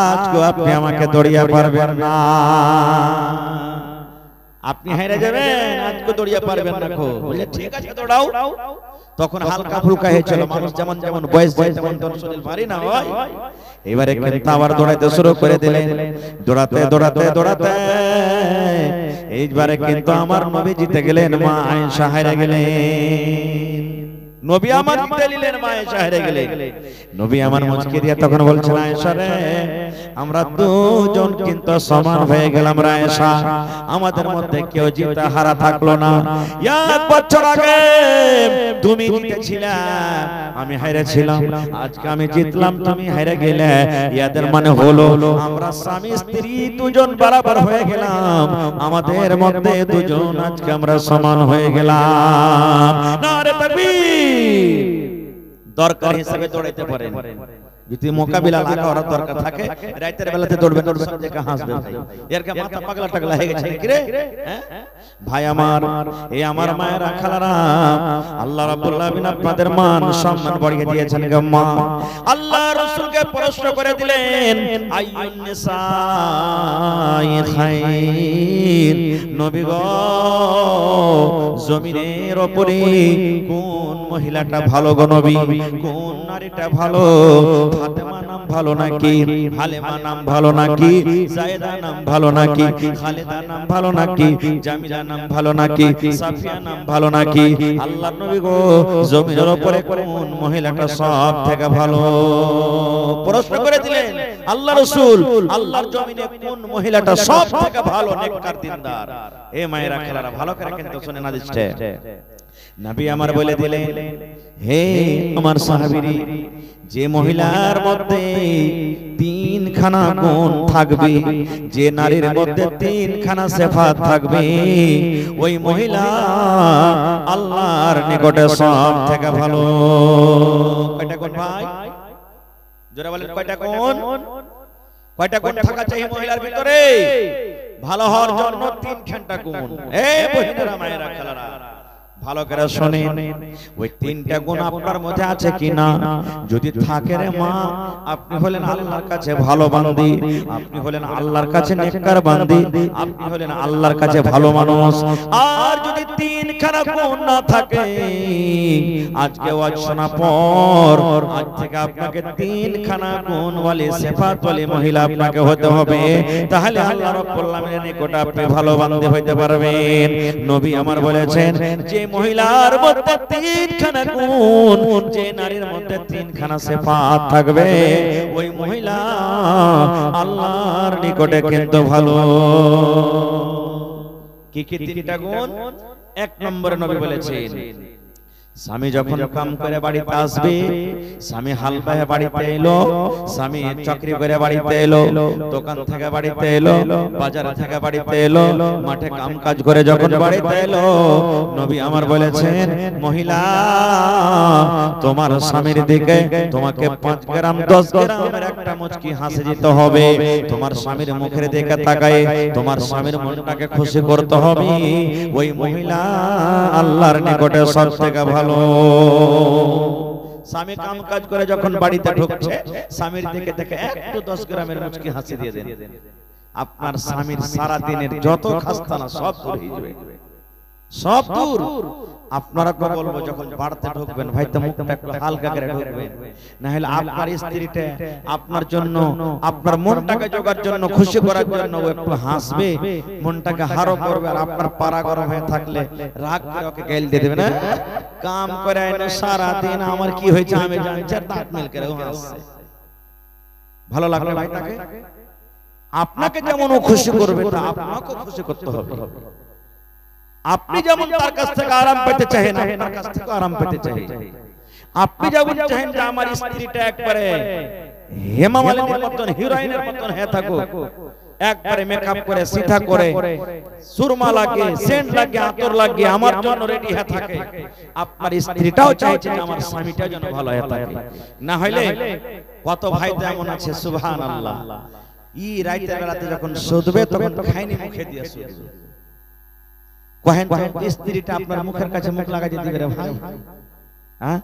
আজকে আপনি আমাকে দৌড়িয়ে পারবেন না, আপনি হেরে যাবেন, আজকে দৌড়িয়ে পারবেন না। বলে ঠিক আছে দৌড়াও। তখন হালকা ফুলকা হয়েছিল, মানুষ যেমন যেমন বয়স যায় তেমন তেমন শরীর ভারী না হয়। এবারে কিন্তু আবার দৌড়াইতে শুরু করে দিলেন, দৌড়াতে দৌড়াতে দৌড়াতে এইবারে কিন্তু আমার নবী জিতে গেলেন, মা আয়েশা হেরে গেলেন। নবী আমার জিতে নিলেন, মা আয়েশা হেরে গেলেন। নবী আমার মুচকি দিয়ে তখন বলছেন, আয়েশা রে আমরা দুজন কিন্তু সমান হয়ে গেলাম রে আয়েশা, আমাদের মধ্যে কেউ জিতে হারা থাকলো না। 1 বছর আগে তুমি জিতেছিলে, আমি হেরেছিলাম, আজকে আমি জিতলাম, তুমি হেরে গেলে। ইয়াদের মানে হলো আমরা স্বামী স্ত্রী দুজন বরাবর হয়ে গেলাম, আমাদের মধ্যে দুজন আজকে আমরা সমান হয়ে গেলাম। নারে তাকবীর। দরকার হিসেবে দৌড়াইতে পারেন, যদি মোকাবিলা লাগার দরকার থাকে রাতের বেলাতে দৌড়বেন, দেখে হাসবেন ভাই, এর কে মাথা পাগলা টাগলা হয়ে গেছে নাকি রে? ভাই আমার, এই আমার মায়েরা খালারা, আল্লাহ রাব্বুল আলামিন আপনাদের মান সম্মান বাড়িয়ে দিয়েছেন গো মা। আল্লাহ রাসূলকে প্রশ্ন করে দিলেন, আইয়ুন নিসাই খায়র, নবী গো জমিনের উপরে কোন মহিলাটা ভালো গো নবী? কোন নারীটা ভালো? ফাতেমা নাম ভালো নাকি? হালেমা নাম ভালো নাকি? জায়েদা নাম ভালো নাকি? খালেদা নাম ভালো নাকি? জামিলা নাম ভালো নাকি? সাফিয়া নাম ভালো নাকি? আল্লাহর নবী গো জমিনের উপরে কোন মহিলাটা সব থেকে ভালো? প্রশ্ন করে দিলেন আল্লাহ রাসূল, আল্লাহর জমিনে কোন মহিলাটা সব থেকে ভালো নেককার দিনদার? এ মায়েরা খেলারা ভালো করে কিন্তু শুনেন হাদিসটা। নবী আমার বলে দিলেন, হে আমার সাহাবীরা, যে মহিলার মধ্যে তিনখানা গুণ থাকবে, যে নারীর মধ্যে তিনখানা সিফাত থাকবে, ওই মহিলা আল্লাহর নিকটে সব থেকে ভালো। কয়টা গুণ ভাই? জোরে বলেন কয়টা গুণ? কয়টা গুণ থাকা চাই মহিলার ভিতরে ভালো হওয়ার জন্য? তিনখানা গুণ। এই বহিনেরা, মায়েরা, খালারা, ভালো করে শুনেন, ওই তিনটা গুণ আপনার মধ্যে আছে কিনা? যদি থাকে রে মা, আপনি হলেন আল্লাহর কাছে ভালো বান্দি, আপনি হলেন আল্লাহর কাছে নেককার বান্দি, আপনি হলেন আল্লাহর কাছে ভালো মানুষ। আর যদি তিনখানা গুণ না থাকে, আজকে ওয়াজ শোনা পর আজ থেকে আপনাকে তিনখানা গুণওয়ালি সিফাতওয়ালি মহিলা আপনাকে হতে হবে, তাহলে আল্লাহ রাব্বুল আলামিনের নিকটে আপনি ভালো বান্দি হইতে পারবেন। নবী আমার বলেছেন, যে মহিলার মধ্যে তিনখানা গুণ, যে নারীর মধ্যে তিনখানা সিফাত থাকবে, ওই মহিলা আল্লাহর নিকটে কিন্তু ভালো। কি কি তিনটা গুণ? এক নম্বরে নবী বলেছেন, স্বামী যখন কাম করে বাড়িতে আসবে, স্বামী হাল বাহে বাড়িতে এলো, স্বামী চাকরি করে বাড়িতে এলো, দোকান থেকে বাড়িতে এলো, বাজার থেকে বাড়িতে এলো, মাঠে কাম কাজ করে যখন বাড়িতে এলো, নবী আমার বলেছেন, মহিলা তোমার স্বামীর দিকে তোমাকে 5 গ্রাম 10 গ্রামের একটা মুচকি হাসি দিতে হবে। তোমার স্বামীর মুখের দিকে তাকায় তোমার স্বামীর মনটাকে খুশি করতে হবে। ওই মহিলা আল্লাহর নিকটে সব থেকে ভালো। স্বামী কাম কাজ করে যখন বাড়িতে ঢুকছে, স্বামীর দিকে দেখে একটু 10 গ্রামের মুচকি হাসি দিয়ে দেন, আপনার স্বামীর সারা দিনের যত খাস্তানা সব দূর হয়ে যাবে, সব দূর। আপনারা তো বলবো যখন বাড়িতে ঢুকবেন, ভাই তো মুখটা একটু হালকা করে ঢুকবেন, না হলে আপনার স্ত্রীটা আপনার জন্য, আপনার মনটাকে জোগার জন্য, খুশি করার জন্য ও একটু হাসবে, মনটাকে হারো করবে। আর আপনার পারা গরম হয়ে থাকলে রাগ করে ওকে গাল দিয়ে দেবে, না কাম করে আইনো সারা দিন, আমার কি হয়েছে আমি জানছি, আর দাঁত মেল করে ও হাসছে। ভালো লাগলো ভাই তাকে? আপনাকে যেমন ও খুশি করবে, তা আপনাকেও খুশি করতে হবে। আপনি যেমন তার কাছ থেকে আরাম পেতে চাহেন, আপনার কাছ থেকে আরাম পেতে চাই। আপনি যেমন চাহেন যে আমার স্ত্রীটা একবারে হেমা মালিনীর মতন, হিরোইনের মতন হয়ে থাকুক, একবারে মেকআপ করে, সিধা করে, সুরমা লাগে, সেন্ট লাগে, আতর লাগে, আমার জন্য রেডি হয়ে থাকে, আপনার স্ত্রীটাও চাইছে যে আমার স্বামীটা যেন ভালো হয়ে থাকে। না হইলে কত ভাই যেমন আছে, সুবহানাল্লাহ, ই রাতের বেলাতে যখন শুধবে তখন খাইনি মুখে দিয়ে শুধবে। কহেন স্ত্রীটা আপনার মুখের কাছে মুখ লাগাই দিবে রে ভাই, হ্যাঁ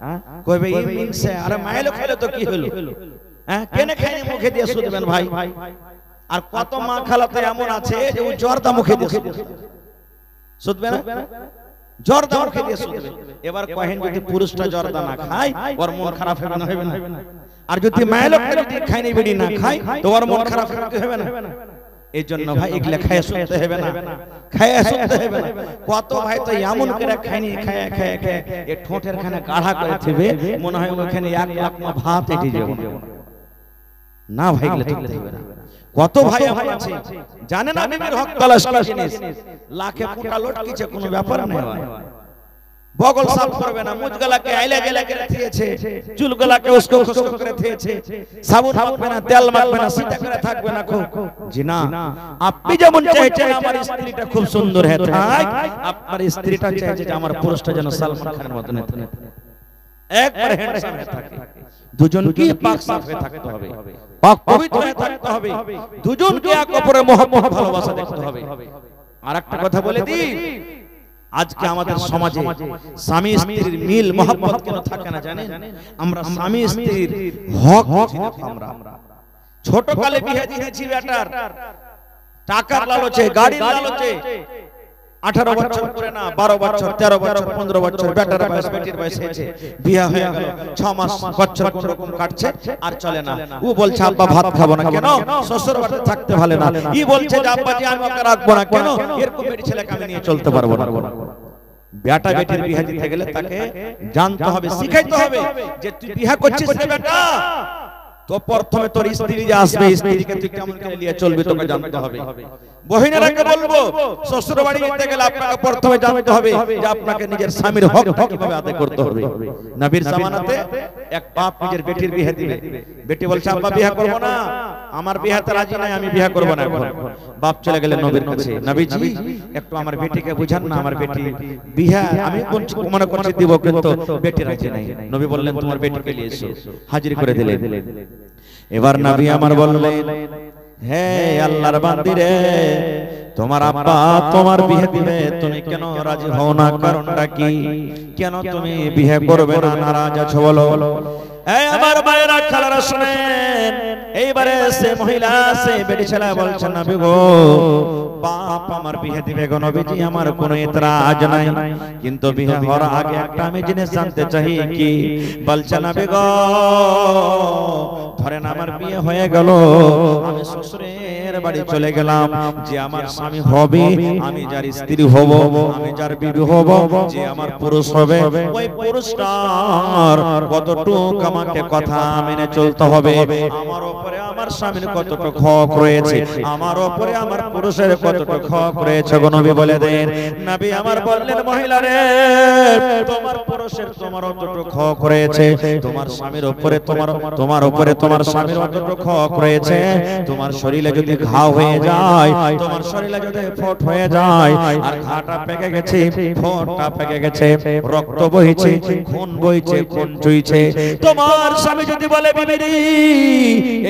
কইবে ই মিনছে, আরে মাইলো খাইলো তো কি হলো, হ্যাঁ কেন খাইনি মুখে দিয়ে শুধবেন ভাই? আর কত মা খালাতে এমন আছে যে ও জর্দা মুখে দিয়ে শুধবে না, জর্দা মুখে দিয়ে শুধবে। এবার কহেন যদি পুরুষটা জর্দা না খায়, ওর মন খারাপ হবে না? হবে না? আর যদি মাইলো যদি খাইনি বিড়ি না খায়, তো ওর মন খারাপ হবে না? এই জন্য ভাই এগুলা খায় শুনতে হবে না, খায় শুনতে হবে না। কত ভাই তো এমন করে খায়নি, খায় খায় খায় এই ঠোঁটের খানে গাঢ়া করে থিবে, মনে হয় ওখানে 1 লাখ মা ভাত এটি যাবে না। ভাই এগুলা চলতে হবে না। কত ভাই আমার আছে জানেন না বিবির হক তালাশ কি জিনিস, লাখে কোটা লটকিছে, কোনো ব্যাপার না। বগল সাফ করবে না, মুজগলাকে আইলা গেলা করে দিয়েছে, চুলগলাকে উস্কো উস্কো করে দিয়েছে, সাবুন মাখবে না, তেল মাখবে না, সিধা করে থাকবে না। জি না, আপনি যেমন চাইছেন আমার স্ত্রীটা খুব সুন্দর হয়ে থাক, আপনার স্ত্রীটা চাইছে যে আমার পুরুষটা যেন সালমান খানের মতন থাকে, একবার হ্যান্ডসাম হয়ে থাকে। দুজনকে পাক সাফ হয়ে থাকতে হবে, পাক পবিত্র হয়ে থাকতে হবে, দুজনকে এক অপরের মহব্বত ভালোবাসা দেখতে হবে। আরেকটা কথা বলে দিই, আজকে আমাদের সমাজে স্বামী স্ত্রীর মিল মহব্বত কেন থাকে না জানেন? আমরা স্বামী স্ত্রীর হক আমরা ছোট কালে বিয়ে দিয়েছি বেটার, টাকার লালচে, গাড়ির লালচে, 18 বছর করে না 12 বছর 13 বছর 15 বছর বেটার বয়স বেটির বয়স হয়েছে, বিয়ে হয়ে গেল, 6 মাস বছর কোন রকম কাটছে আর চলে না। ও বলছে আব্বা ভাত খাবো না কেন, শ্বশুর বাড়িতে থাকতে ভালো না। ই বলছে যে আব্বা জি আমি ওকে রাখবো না কেন, এরকম বেটি ছেলেকে আমি নিয়ে চলতে পারবো না। বেটা বেটির বিয়ে দিতে গেলে তাকে জানতে হবে, শিখাইতে হবে যে তুই বিয়ে করছিস রে বেটা, তো প্রথমে তোর স্ত্রী যে আসবে স্ত্রীকে তুই কেমন করে নিয়ে চলবি তোকে জানতে হবে। বহিনেরাকে বলবো শ্বশুর বাড়ি যেতে গেলে আপনাকে প্রথমে জানতে হবে যে আপনাকে নিজের স্বামীর হকটা কিভাবে আদায় করতে হবে। নবীর জামানাতে এক বাপ নিজের বেটির বিয়ে দিবে, বেটি বলছে আব্বা বিয়ে করব না, আমার বিয়েতে রাজি নাই, আমি বিয়ে করব না। এখন বাপ চলে গেলেন নবীর কাছে, নবীজি একটু আমার বেটিকে বুঝান না, আমার বেটি বিয়ে আমি মনে করছি দিব কিন্তু বেটি রাজি নাই। নবী বললেন তোমার বেটিকে নিয়ে এসো, হাজির করে দিলেন। এবার নবী আমার বললেন হে আল্লাহর বান্দি রে, তোমার আব্বা তোমার বিয়ে দিবে, তুমি কেন রাজি হও না? কারণটা কি? কেন তুমি বিয়ে করবে না, নারাজ আছো বলো? এই আমার ভাইরা খালারা শুনেন, এইবারে সে মহিলা সে বেটি ছেলে বলছে নবী গো বাপ আমার বিয়ে দিবে গো নবীজি, আমার কোনো এতরাজ নাই, কিন্তু বিয়ে হওয়ার আগে একটা আমি জিনিস জানতে চাই। কি? বলছে নবী গো ধরেন আমার বিয়ে হয়ে গেল, আমি শ্বশুরের বাড়ি চলে গেলাম, যে আমার স্বামী হবে, আমি যার স্ত্রী হব, আমি যার বিবি হব, যে আমার পুরুষ হবে, ওই পুরুষটার কতটুকু আমাকে কথা মেনে চলতে হবে, আমার উপরে আমার স্বামীর কতটুকু হক রয়েছে, আমার উপরে আমার পুরুষের কতটুকু হক রয়েছে গো নবী বলে দেন। নবী আমার বললেন মহিলা রে, তোমার পুরুষের তোমার কতটুকু হক রয়েছে, তোমার স্বামীর উপরে তোমার উপরে তোমার স্বামীর কতটুকু হক রয়েছে। তোমার শরীরে যদি ঘা হয়ে যায়, তোমার শরীরে যদি ফোট হয়ে যায়, আর ঘাটা পেকে গেছে, ফোটটা পেকে গেছে, রক্ত বইছে, খুন বইছে, খুন চুইছে, তোমার স্বামী যদি বলে বিবি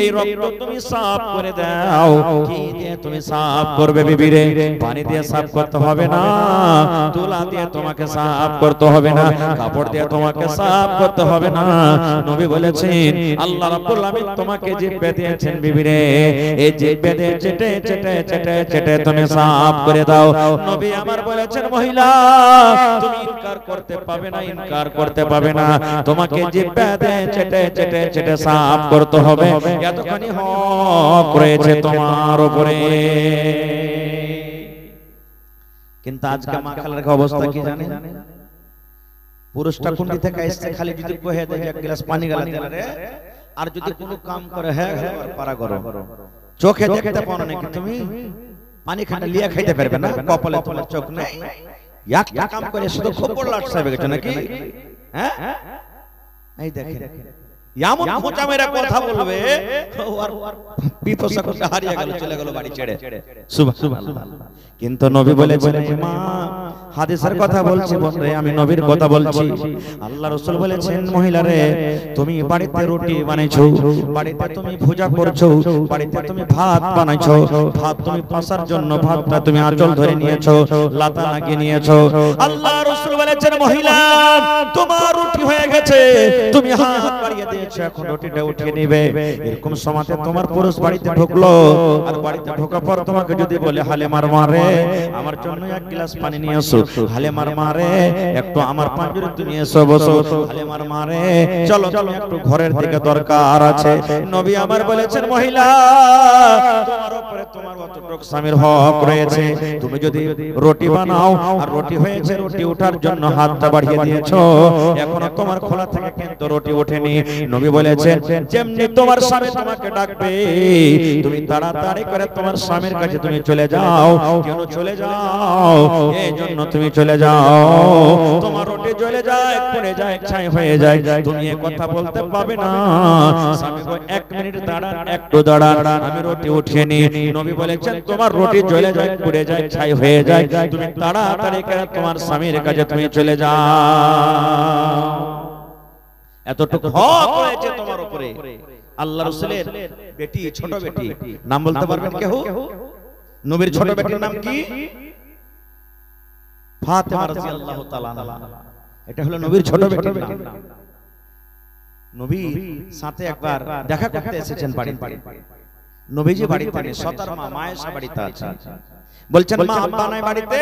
এই রক্ত তুমি সাফ করে দাও, কি দিয়ে তুমি সাফ করবে বিবি রে? পানি দিয়ে সাফ করতে হবে না, তুলা দিয়ে তোমাকে সাফ করতে হবে না, কাপড় দিয়ে তোমাকে সাফ করতে হবে না। নবী বলেছেন আল্লাহ রাব্বুল আলামিন তোমাকে জিহ্বা দিয়েছেন বিবি রে, এই জিহ্বা দিয়ে চেটে চেটে চেটে চেটে তুমি সাফ করে দাও। নবী আমার বলেছেন মহিলা তুমি ইনকার করতে পাবে না, ইনকার করতে পাবে না, তোমাকে জিহ্বা দিয়ে চেটে চেটে চেটে সাফ করতে হবে, এতখানি হক রয়েছে তোমার উপরে। কিন্তু আজকে মা খালার অবস্থা কি জানেন? পুরুষটা কুন্ডি থেকে এসে খালি যদি কহে দেয় এক গ্লাস পানি গালা দিলে রে, আর যদি কোনো কাম করে হ্যাঁ পারা করো, চোখে দেখতে পাও নাকি তুমি পানি খাটা লিয়া খাইতে পারবে না, কপালে তোমার চোখ নাই, একটা কাম করে শুধু খবর লাটসাবে গেছে নাকি? হ্যাঁ এই দেখেন এমন খোঁচা মেরা কথা বলবে, আর বিপসা করতে হারিয়ে গেল, চলে গেল বাড়ি ছেড়ে। সুবহানাল্লাহ। কিন্তু নবী বলেছেন মা হাদিসের কথা বলছি বন্ধু, আমি নবীর কথা বলছি। আল্লাহ রাসূল বলেছেন মহিলা রে, তুমি বাড়িতে রুটি বানাইছো, বাড়িতে তুমি ভুজা করছো, বাড়িতে তুমি ভাত বানাইছো, ভাত তুমি পাসার জন্য ভাতটা তুমি আঁচল ধরে নিয়েছো, লাতা লাগিয়ে নিয়েছো। আল্লাহ রাসূল বলেছেন মহিলা তোমার রুটি হয়ে গেছে, তুমি হাত বাড়িয়ে দিয়েছো, এখন রুটিটা উঠিয়ে নিবে। এরকম সময়তে তোমার পুরুষ বাড়িতে ঢুকলো, আর বাড়িতে ঢোকার পর তোমাকে যদি বলে হালেমার মারে আমার জন্য এক গ্লাস পানি নিয়ে এসো, হালেমার মারে একটু আমার পাঁজরে তুমি এসো বসো, হালেমার মারে চলো চলো একটু ঘরের দিকে দরকার আছে। নবী আমার বলেছেন মহিলা তোমার উপরে তোমার অতটুকু স্বামীর হক রয়েছে, তুমি যদি রুটি বানাও আর রুটি হয়েছে, রুটি ওঠার জন্য হাতটা বাড়িয়ে দিয়েছো, এখনো তোমার খোলা থেকে কিন্তু রুটি ওঠেনি। নবী বলেছেন যেমনি তোমার স্বামী তোমাকে ডাকবে তুমি তাড়াতাড়ি করে তোমার স্বামীর কাছে তুমি চলে যাও। কেন চলে যাও? এই জন্য তুমি চলে যাও তোমার রুটি জ্বলে যায়, পড়ে যায়, ছাই হয়ে যায়, তুমি এই কথা বলতে পাবে না স্বামী গো এক মিনিট দাঁড়ান, একটু দাঁড়ান, আমি রুটি উঠিয়ে নি। নবী বলেছেন তোমার রুটি জ্বলে যায়, পড়ে যায়, ছাই হয়ে যায়, তুমি তাড়াতাড়ি করে তোমার স্বামীর কাছে তুমি চলে যাও। এতটুকু হক রয়েছে তোমার উপরে। আল্লাহ রাসূলের বেটি, ছোট বেটি, নাম বলতে পারবেন কেউ? নবীর ছোট বেটির নাম কি? ফাতেমা রাদিয়াল্লাহু তাআলা আনহা। এটা হলো নবীর ছোট বেটির নাম। নবী সাথে একবার দেখা করতে এসেছেন বাড়িতে। নবীজি বাড়িতে নেই, সতার মা মায়েশা বাড়িতে আছে। বলছেন মা আব্বা নাই বাড়িতে?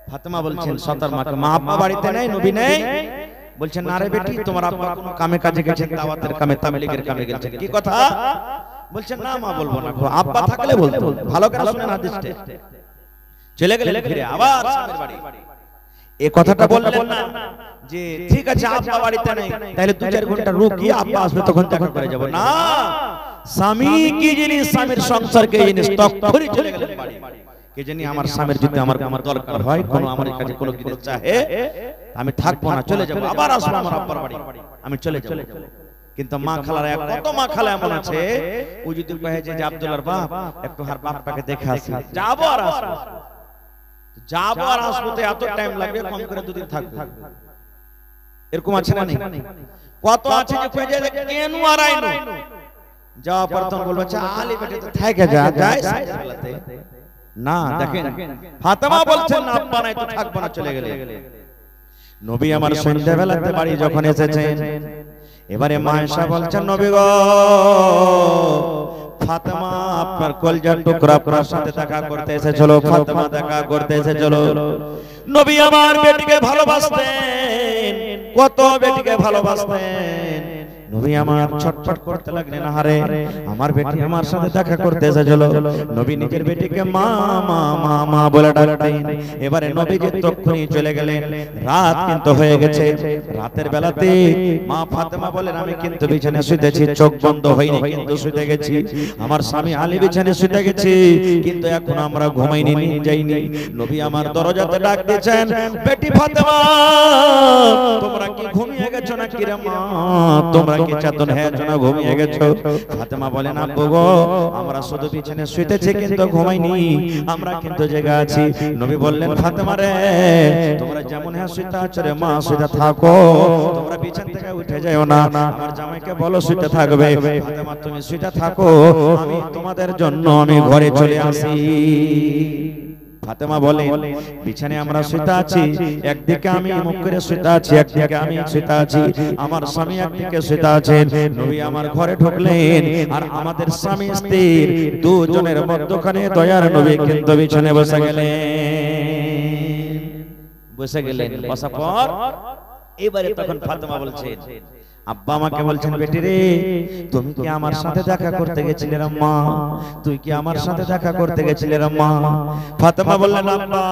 ফাতেমা বলছেন সতার মাকে, মা আব্বা বাড়িতে নেই, নবী নেই? বলছেন না রে বেটি, তোমার আব্বা কোনো কামে কাজে গেছেন, দাওয়াতের কামে, তাবলীগের কামে গেছেন। কি কথা? বলছেন না মা বলবো না, আব্বা থাকলে বলতো। ভালো করে শুনেন হাদিসটা। চলে গেলেন ফিরে আবার স্বামীর বাড়ি। এই কথাটা বললেন না যে ঠিক আছে আব্বা বাড়িতে নেই তাহলে 2-4 ঘন্টা রুকিয়ে আব্বা আসবে তখন দেখা করে যাব না। স্বামী কি জিনিস, স্বামীর সংসার কি জিনিস, তখনই চলে গেলেন বাড়ি। কে জানি আমার স্বামীর যদি আমার দরকার হয়, কোনো আমার কাছে কোনো কিছু চাহে, আমি থাকবো না, চলে যাব, আবার আসবো আমার আব্বার বাড়ি, আমি চলে যাব। কিন্তু মা খালার কত মা খালা এমন আছে, ও যদি কহে যে আব্দুল্লাহর বাপ একটু হার বাপটাকে দেখে আসি, যাবো আর আসবো, যাবো আর আসবো, তো এত টাইম লাগবে, কম করে 2 দিন থাকবো। এরকম আছে না? নেই? কত আছে যে কয়ে যায় কেন আর আইনো, যাওয়া পর তখন বলবে আলী বেটে তো থেকে যা যায় সাইজে না। দেখেন ফাতেমা বলছেন না আব্বা নাই তো থাকবো না, চলে গেলে। নবী আমার সন্ধ্যাবেলাতে বাড়ি যখন এসেছেন, এবারে মা আয়েশা বলছেন নবী গো, ফাতেমা আপনার কলজার টুকরা আপনার সাথে দেখা করতে এসেছিল, ফাতেমা দেখা করতে এসেছিল। নবী আমার বেটিকে ভালোবাসতেন, কত বেটিকে ভালোবাসতেন। নবী আমার ছটফট করতে লাগলেন, আরে আমার বেটি আমার সাথে দেখা করতে এসেছিল। নবী নিজের বেটিকে মা মা মা মা বলে ডাকতেন। এবারে নবী যে তখনই চলে গেলেন, রাত কিন্তু হয়ে গেছে। রাতের বেলাতে মা ফাতেমা বলেন আমি কিন্তু বিছানায় শুতেছি, চোখ বন্ধ হয়নি কিন্তু শুতে গেছি। আমার স্বামী আলী বিছানায় শুতে গেছে, কিন্তু এখন আমরা ঘুমাইনি, যাইনি। নবী আমার দরজাতে ডাক দিয়েছেন, বেটি ফাতেমা তোমরা কি ঘুমিয়ে গেছো নাকি রে মা, তোমরা কি চেতন হয়েছো না ঘুমিয়ে গেছো? ফাতেমা বলেন আব্বু গো, আমরা শুধু বিছানায় শুতেছি কিন্তু ঘুমাইনি, আমরা কিন্তু জেগে আছি। নবী বললেন ফাতেমা রে, তোমরা যেমন হ্যাঁ শুতে আছো রে মা, শুতে থাকো, তোমরা বিছানা থেকে উঠে যাও না, আমার জামাইকে বলো শুতে থাকবে। ফাতেমা তুমি শুতে থাকো, আমি তোমাদের জন্য আমি ঘরে চলে আসি। ফাতেমা বলে বিছানায় আমরা শুতে আছি, একদিকে আমি মুখ করে শুতে আছি, একদিকে আমি শুতে আছি, আমার স্বামী একদিকে শুতে আছেন। নবী আমার ঘরে ঢুকলেন, আর আমাদের স্বামী স্ত্রী দুজনের মধ্যখানে দয়ার নবী কিন্তু বিছানায় বসে গেলেন। বসার পর এবারে তখন ফাতেমা বলছেন, আব্বা আমাকে বলছেন বেটি রে, তুমি কি আমার সাথে দেখা করতে গেছিলে রে মা, তুই কি আমার সাথে দেখা করতে গেছিলে রে মা? ফাতেমা বললেন আব্বা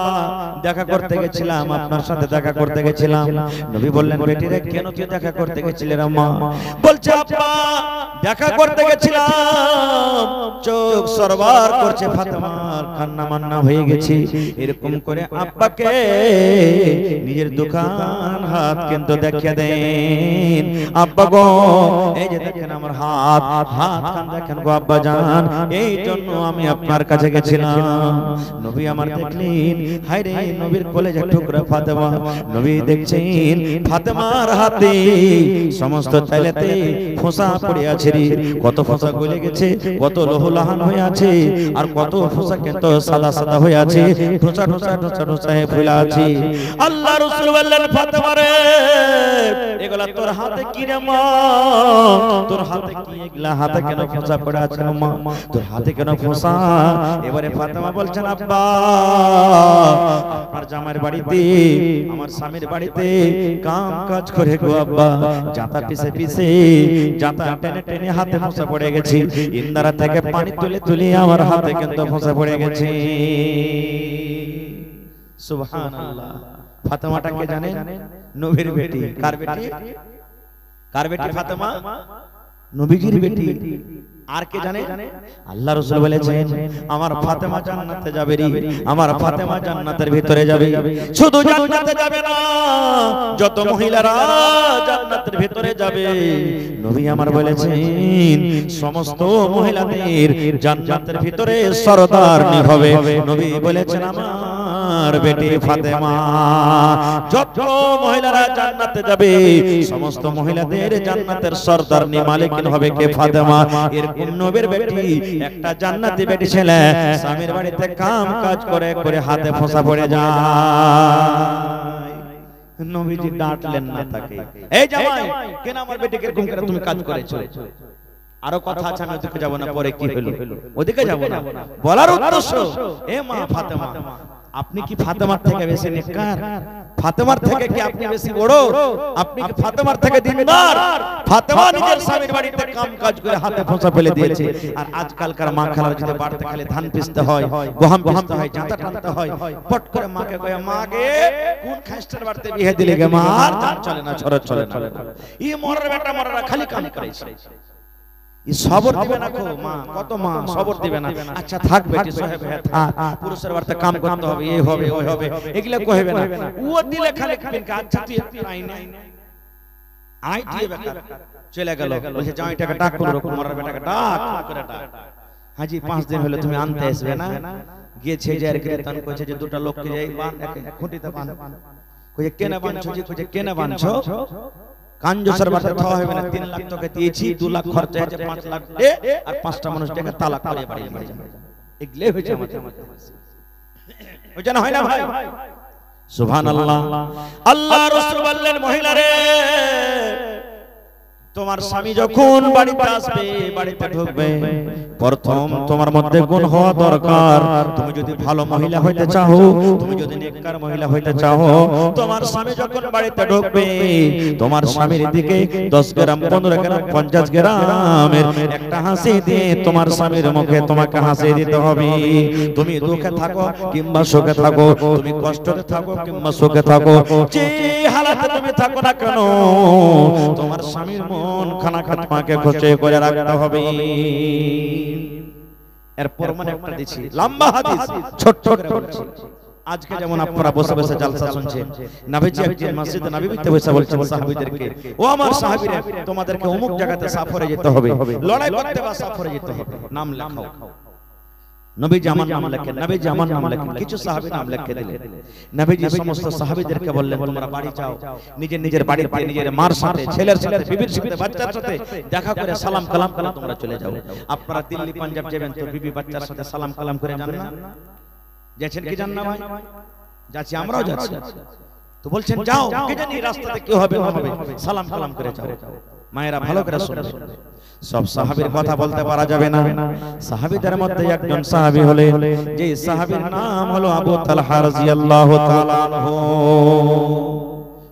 দেখা করতে গেছিলাম, আপনার সাথে দেখা করতে গেছিলাম। নবী বললেন বেটি রে, কেন তুই দেখা করতে গেছিলে রে মা? বলছে আব্বা দেখা করতে গেছিলাম, চোখ সরবার করছে, ফাতেমার কান্না মান্না হয়ে গেছে। এরকম করে আব্বাকে নিজের দোকান হাত কিন্তু দেখিয়ে দেন, আব্বা গো এই যে দেখেন আমার হাত কান দেখেন গো আব্বা জান, এই জন্য আমি আপনার কাছে গেছিলাম। নবী আমার দেখলেন, হায় রে নবীর কলেজের টুকরা ফাতেমা। নবী দেখছেন ফাতেমার হাতে সমস্ত তাইলেতে ফোঁসা পড়ে আছে রে, কত ফোঁসা গলে গেছে, কত লোহলাহান হয়ে আছে, আর কত ফোঁসা কিন্তু সাদা সাদা হয়ে আছে, ঢোসা ঢোসা ঢোসা ঢোসা হয়ে ফুলে আছে। আল্লাহ রাসূল বললেন ফাতেমা রে, এগুলা তোর হাতে কি রে মা, তোর হাতে কি, এগুলা হাতে কেন ফোঁসা পড়ে আছে মা, তোর হাতে কেন ফোঁসা? এবারে ফাতেমা বলছেন আব্বা আপনার জামাইয়ের বাড়িতে, আমার স্বামীর বাড়িতে কাম কাজ করে গো আব্বা, জাতা পিছে পিছে জাতা টেনে টেনে হাতে ফোঁসা পড়ে গেছে, ইন্দারা থেকে পানি তুলে তুলে আমার হাতে কিন্তু ফোঁসা পড়ে গেছে। সুবহানাল্লাহ। ফাতেমাটা কে জানেন? নবীর বেটি। কার বেটি? কার বেটি ফাতেমা? নবীজির বেটি। আর কে জানে? আল্লাহ রাসূল বলেছেন আমার ফাতেমা জান্নাতে যাবে রে, আমার ফাতেমা জান্নাতের ভিতরে যাবে। শুধু জান্নাতে যাবে না, যত মহিলারা জান্নাতের ভিতরে যাবে, নবী আমার বলেছেন সমস্ত মহিলাদের জান্নাতের ভিতরে সরদারনি হবে। নবী বলেছেন আমার বেটি ফাতেমা। যত মহিলারা জান্নাতে যাবে, সমস্ত মহিলাদের জান্নাতের সরদারনি মালিকিন হবে কে? ফাতেমা। এরকম নবীর বেটি একটা জান্নাতি বেটি ছেলে স্বামীর বাড়িতে কাম কাজ করে করে হাতে ফোঁসা পড়ে যায়, নবীজি ডাঁটলেন না তাকে, এই জামাই কেন আমার বেটিকে এরকম করে তুমি কাজ করেছো? আরো কথা আছে, আমি ওদিকে যাব না, পরে কি হলো ওদিকে যাব না। বলার উদ্দেশ্য এ মা ফাতেমা আপনি কি ফাতেমার থেকে বেশি নেককার? ফাতেমার থেকে কি আপনি বেশি বড়? আপনি কি ফাতেমার থেকে দিনদার? ফাতেমা নিজের স্বামীর বাড়িতে কাম কাজ করে হাতে ফোঁসা ফেলে দিয়েছে, আর আজকালকার মা খালার যদি বাড়িতে খালি ধান পিষতে হয়, গহম পিষতে হয়, জাঁতা টানতে হয়, পট করে মাকে কয়ে, মা গে কোন খাস্টার বাড়িতে বিয়ে দিলে গে মা, আর জান চলে না, ছড় চলে না। এই মরার বেটা মরারা খালি কাম করেছে, সবর দিবে না গো মা, কত মা সবর দিবে না। আচ্ছা থাক বেটি সাহেব, হ্যাঁ থাক, পুরুষের বাড়িতে কাম করতে হবে, এই হবে ওই হবে, এগুলা কইবে না। ও দিলে খালি খালি আচ্ছা তুই আই না আই দিয়ে বেকার চলে গেল, বলছে যাও এটাকে ডাক করে রকম মরার বেটাকে ডাক করে ডাক, হাজি 5 দিন হলো তুমি আনতে আসবে না? গিয়েছে যে আর কীর্তন কইছে যে দুটো লোককে যাই বান একে খুঁটিতে বান, কইছে কেন বানছো জি, কইছে কেন বানছো? কাঞ্জসের বাড়িতে খাওয়া হবে না, 3 লাখ টাকা দিয়েছি, 2 লাখ খরচা হয়েছে, 5 লাখ দে, আর 5টা মানুষটাকে তালাক করে বাড়ি নিয়ে যাবে। এগুলো হয়েছে আমাদের মধ্যে, ওইটা না হয় না ভাই? সুবহানাল্লাহ। আল্লাহ রাসূল বললেন, মহিলা রে তোমার স্বামী যখন বাড়িতে আসবে, বাড়িতে ঢুকবে, প্রথম তোমার মধ্যে গুণ হওয়া দরকার। তুমি যদি ভালো মহিলা হইতে চাও, তুমি যদি নেককার মহিলা হইতে চাও, তোমার স্বামী যখন বাড়িতে ঢুকবে, তোমার স্বামীর দিকে 10 গ্রাম 15 গ্রাম 50 গ্রামের একটা হাসি দিয়ে তোমার স্বামীর মুখে তোমাকে হাসি দিতে হবে। তুমি দুঃখে থাকো কিংবা সুখে থাকো, তুমি কষ্টে থাকো কিংবা সুখে থাকো, যে হালাতে তুমি থাকো না কেন, তোমার স্বামীর মন খানা খাতমাকে খুশি করে রাখতে হবে। এরপর মানে একটা দিছি লম্বা হাদিস, ছোট করে বলছি। আজকে যেমন আপনারা বসে বসে জালসা শুনছেন, নবীজি একদিন মসজিদে নববীতে বসে বলছেন সাহাবীদেরকে, ও আমার সাহাবীরা তোমাদেরকে অমুক জায়গাতে সফরে যেতে হবে, লড়াই করতে বা সফরে যেতে হবে, নাম লেখাও। নবীজি আমার নাম লেখেন, নবীজি আমার নাম লেখেন, কিছু সাহাবী নাম লিখে দিলেন। নবীজি সমস্ত সাহাবীদেরকে বললেন, তোমরা বাড়ি যাও, নিজের নিজের বাড়িতে নিজের মার সাথে, ছেলের সাথে, বিবির সাথে, বাচ্চার সাথে দেখা করে সালাম কালাম করে তোমরা চলে যাও। আপনারা দিল্লি পাঞ্জাব যাবেন তো বিবি বাচ্চার সাথে সালাম কালাম করে যান না? যাচ্ছেন কি জান না ভাই? যাচ্ছি, আমরাও যাচ্ছি। তো বলছেন যাও, কে জানি রাস্তাতে কি হবে না হবে, সালাম কালাম করে যাও। মায়েরা ভালো করে শুনবেন, সব সাহাবীর কথা বলতে পারা যাবে না। সাহাবীদের মধ্যে একজন সাহাবী হলেন, যে সাহাবীর নাম হলো আবু তালহা রাদিয়াল্লাহু তাআলা আনহু।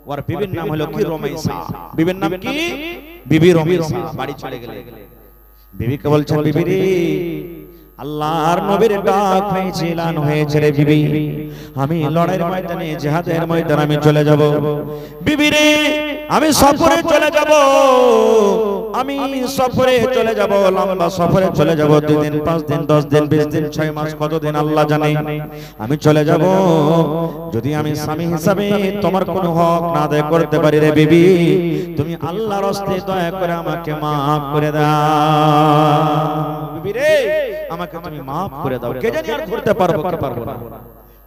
ওর বিবির নাম হলো কি? রুমাইসা। বিবির নাম কি? বিবি রুমাইসা। বাড়ি চলে গেলেন, বিবিকে বলছেন, বিবি রে আল্লাহর নবীর ডাক হয়েছে, এলান হয়েছে রে বিবি, আমি লড়াইয়ের ময়দানে, জিহাদের ময়দানে আমি চলে যাব। বিবি রে আমি সফরে চলে যাব, আমি সফরে চলে যাব, লম্বা সফরে চলে যাব, 2 দিন 5 দিন 10 দিন 20 দিন 6 মাস কতদিন আল্লাহ জানে, আমি চলে যাব। যদি আমি স্বামী হিসাবে তোমার কোনো হক না আদায় করতে পারি রে বিবি, তুমি আল্লাহর রাস্তে দয়া করে আমাকে maaf করে দাও। বিবি রে আমাকে তুমি maaf করে দাও, কে জানি আর ঘুরতে পারবো কি পারবো না।